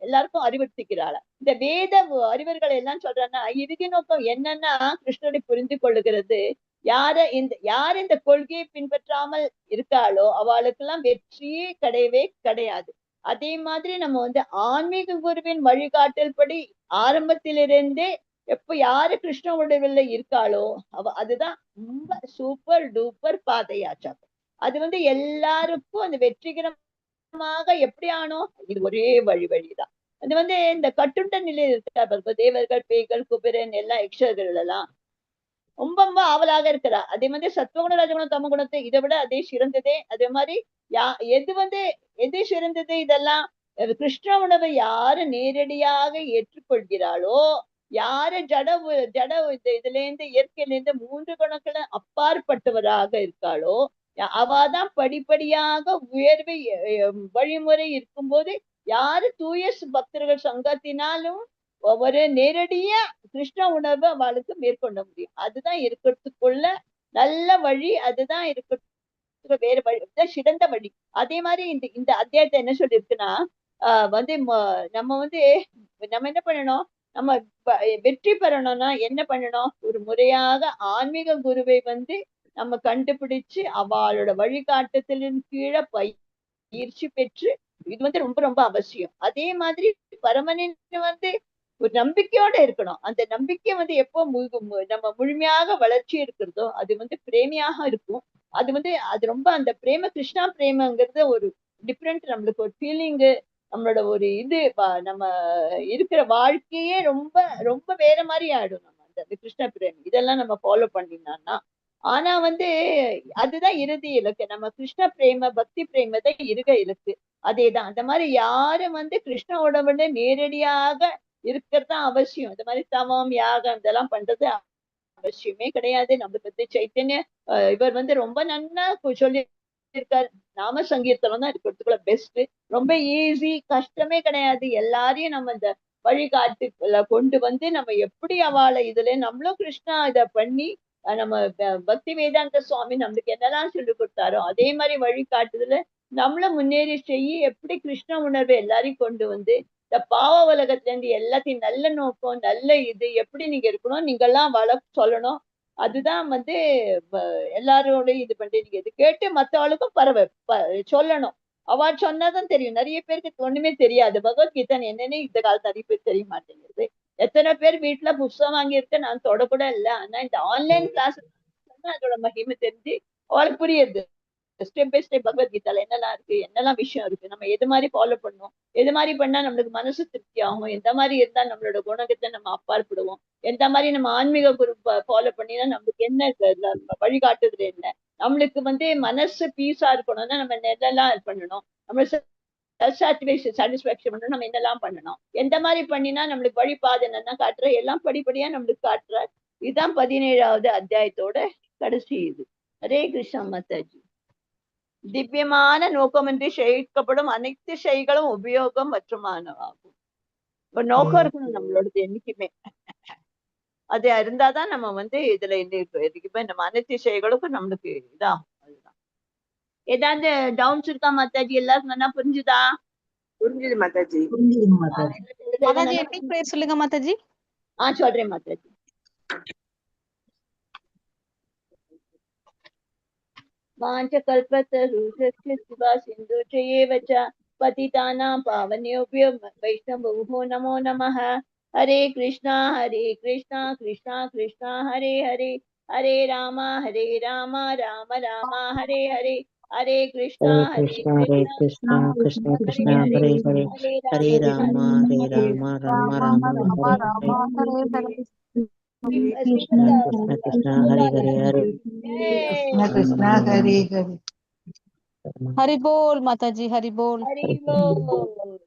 எல்லாருக்கும் அறிவுறுத்திக்கிறாள். இந்த வேத அறிவர்கள் எல்லாம் சொல்றாங்கன்னா, இறுதி நோக்கம் என்னன்னா கிருஷ்ணரை புரிந்து கொள்ளுகிறது. யார் இந்த கொள்கையை பின்பற்றாமல் இருக்காளோ அவளுக்கெல்லாம் வெற்றியே கிடையவே கிடையாது. அதே மாதிரி நம்ம ஆன்மீக குருவின் வழிகாட்டல் படி ஆரம்பத்திலிருந்தே எப்ப யாரு கிருஷ்ண உணர்வுல இருக்காளோ அதுதான் ரொம்ப சூப்பர் டூப்பர் பாதையாச்சாகும். அது எல்லாருக்கும் அந்த வெற்றிகரமாக எப்படி ஆனோ இது ஒரே வழிதான். அது இந்த கட்டுண்ட நிலையில் இருக்கா தேவர்கள், பேய்கள், குபேரன் எல்லாம் யக்ஷர்கள் எல்லாம் ரொம்ப ரொம்ப ஆவலாக இருக்கிறா. அதே மாதிரி சத்துவகுண, ரஜகுணம், தம குணத்தை இதை விட அதே சிறந்ததே. அதே மாதிரி எது சிறந்தது இதெல்லாம் கிருஷ்ண உணவை யாரு நேரடியாக ஏற்றுக்கொள்கிறாளோ, யாரு ஜட இதுல இருந்து இயற்கையில இருந்து 3 குணங்களை அப்பாற்பட்டவராக இருக்காளோ அவாதான் படிப்படியாக உயர்வை வழிமுறை இருக்கும்போது யாரு தூய பக்தர்கள் சங்கத்தினாலும் ஒரு நேரடியா கிருஷ்ண உணர்வு அவளுக்கு மேற்கொள்ள முடியும். அதுதான் இருக்கிறதுக்குள்ள நல்ல வழி, அதுதான் இருக்கிறதுக்கு வேற வழி, சிறந்த வழி. அதே மாதிரி இந்த அத்தியாயத்தை என்ன சொல்லிருக்குன்னா, நம்ம என்ன பண்ணணும், நம்ம வெற்றி பெறணும்னா என்ன பண்ணணும், ஒரு முறையாக ஆன்மீக குருவை நம்ம கண்டுபிடிச்சு அவளோட வழிகாட்டுதலின் கீழே பயிற்சி பெற்று இது ரொம்ப ரொம்ப அவசியம். அதே மாதிரி பரமனின் ஒரு நம்பிக்கையோட இருக்கணும். அந்த நம்பிக்கை எப்போ நம்ம முழுமையாக வளர்ச்சி இருக்கிறதோ அது பிரேமியாக இருக்கும். அது ரொம்ப அந்த பிரேம கிருஷ்ணா பிரேமங்கிறது ஒரு டிஃப்ரெண்ட், நம்மளுக்கு ஒரு ஃபீலிங்கு, நம்மளோட ஒரு நம்ம இருக்கிற வாழ்க்கையே ரொம்ப ரொம்ப வேற மாதிரி ஆயிடும். நம்ம அந்த கிருஷ்ண பிரேமி இதெல்லாம் நம்ம ஃபாலோ பண்ணினோம்னா. ஆனா அதுதான் இறுதி இலக்கு. நம்ம கிருஷ்ண பிரேம பக்தி பிரேம தான் இலக்கு. அதேதான். அந்த மாதிரி யாரும் கிருஷ்ண உடம்புல நேரடியாக இருக்கிறது அவசியம். இந்த மாதிரி தவம், யாகம் இதெல்லாம் பண்றது அவசியமே கிடையாது. நம்மளுக்கு சைத்தன்ய இவர் ரொம்ப நன்னா சொல்லி இருக்காரு. நாம சங்கீர்த்தனம் தான் இருக்கிறதுக்குள்ள பெஸ்ட். ரொம்ப ஈஸி, கஷ்டமே கிடையாது. எல்லாரையும் நம்ம இந்த வழிகாட்டுல கொண்டு நம்ம எப்படி அவளை இதுல நம்மளும் கிருஷ்ணா இத பண்ணி நம்ம பக்தி வேதாந்த சுவாமி நம்மளுக்கு என்னெல்லாம் சொல்லி கொடுத்தாரோ அதே மாதிரி வழிகாட்டுதல நம்மளும் முன்னேறி செய்ய எப்படி கிருஷ்ண உணர்வு எல்லாரையும் கொண்டு இந்த பாவ உலகத்துல இருந்து எல்லாத்தையும் நல்ல நோக்கம், நல்ல இது எப்படி நீங்க இருக்கணும், நீங்க எல்லாம் சொல்லணும். அதுதான் எல்லாரோட இது பண்ணி நீங்க இது கேட்டு மத்தவளுக்கும் சொல்லணும். அவள் சொன்னாதான் தெரியும். நிறைய பேருக்கு ஒண்ணுமே தெரியாது. பகவத்கீதை என்னன்னு இந்த காலத்து நிறைய பேர் தெரிய மாட்டேங்குது. எத்தனை பேர் வீட்டுல புஸ்தகம் வாங்கியிருக்க நான் தொடக்கூட இல்லை. ஆனா இந்த ஆன்லைன் கிளாஸ் அதோட மகிமை தெரிஞ்சு அவளுக்கு புரியுது. ஸ்டெப் பை ஸ்டெப் பகவத்கீதால என்னெல்லாம் இருக்கு, என்னெல்லாம் விஷயம் இருக்கு, நம்ம எது மாதிரி ஃபாலோ பண்ணணும், எது மாதிரி பண்ணா நம்மளுக்கு மனசு திருப்தி ஆகும், எந்த மாதிரி இருந்தா நம்மளோட குணத்தை நம்ம அப்பாற்படுவோம், எந்த மாதிரி நம்ம ஆன்மீக குரூப் ஃபாலோ பண்ணினா நம்மளுக்கு என்ன வழிகாட்டுதல், என்ன நம்மளுக்கு மனசு பீஸா இருக்கணும்னா நம்ம என்னெல்லாம் பண்ணணும், நம்ம சாட்டிஸ்பாக்சன் பண்ணணும், நம்ம என்னெல்லாம் பண்ணணும், எந்த மாதிரி பண்ணினா நம்மளுக்கு வழிபாதை என்னன்னா காட்டுற எல்லாம் படிப்படியா நம்மளுக்கு காட்டுற. இதுதான் 17வது அத்தியாயத்தோட கடைசி இது. ஹரே கிருஷ்ணா மாதாஜி. திவ்யமான நோக்கமின்றி செய்யப்படும் அனைத்து செய்களும் உபயோகம் மற்றுமானவாகும். இப்ப நோக்கம் இருக்கணும் நம்மளோடது என்னைக்குமே. அது இருந்தாதான் நம்ம இதுல என்னைக்குமே நம்ம அனைத்து செய்களுக்கும் நம்மளுக்கு இதான். அதுதான். ஏதாவது டவுன்ஸ் இருக்கா மாதாஜி? எல்லாருக்கும் நல்லா புரிஞ்சுதா? புரிஞ்சுது மாதாஜி. புரிஞ்சுதுங்க மாதாஜி. மாதாஜி எப்படி பேர் சொல்லுங்க மாதாஜி. சொல்றேன் மாதாஜி. वाञ्छकल्पतरुषिवा सिन्धुषयेव च पतितानां पावनेभ्यो वैष्णवो नमो नमः। हरे कृष्णा कृष्णा कृष्णा हरे हरे, हरे राम राम राम हरे हरे, हरे Krishna Hare Krishna, Krishna Krishna, Hare Hare, Hare Rama, Rama Rama, Hare Hare. Krishna Krishna, Hare Hare, Hare Krishna Hare Hare Hari बोल माता जी, हरि बोल। हरि बोल।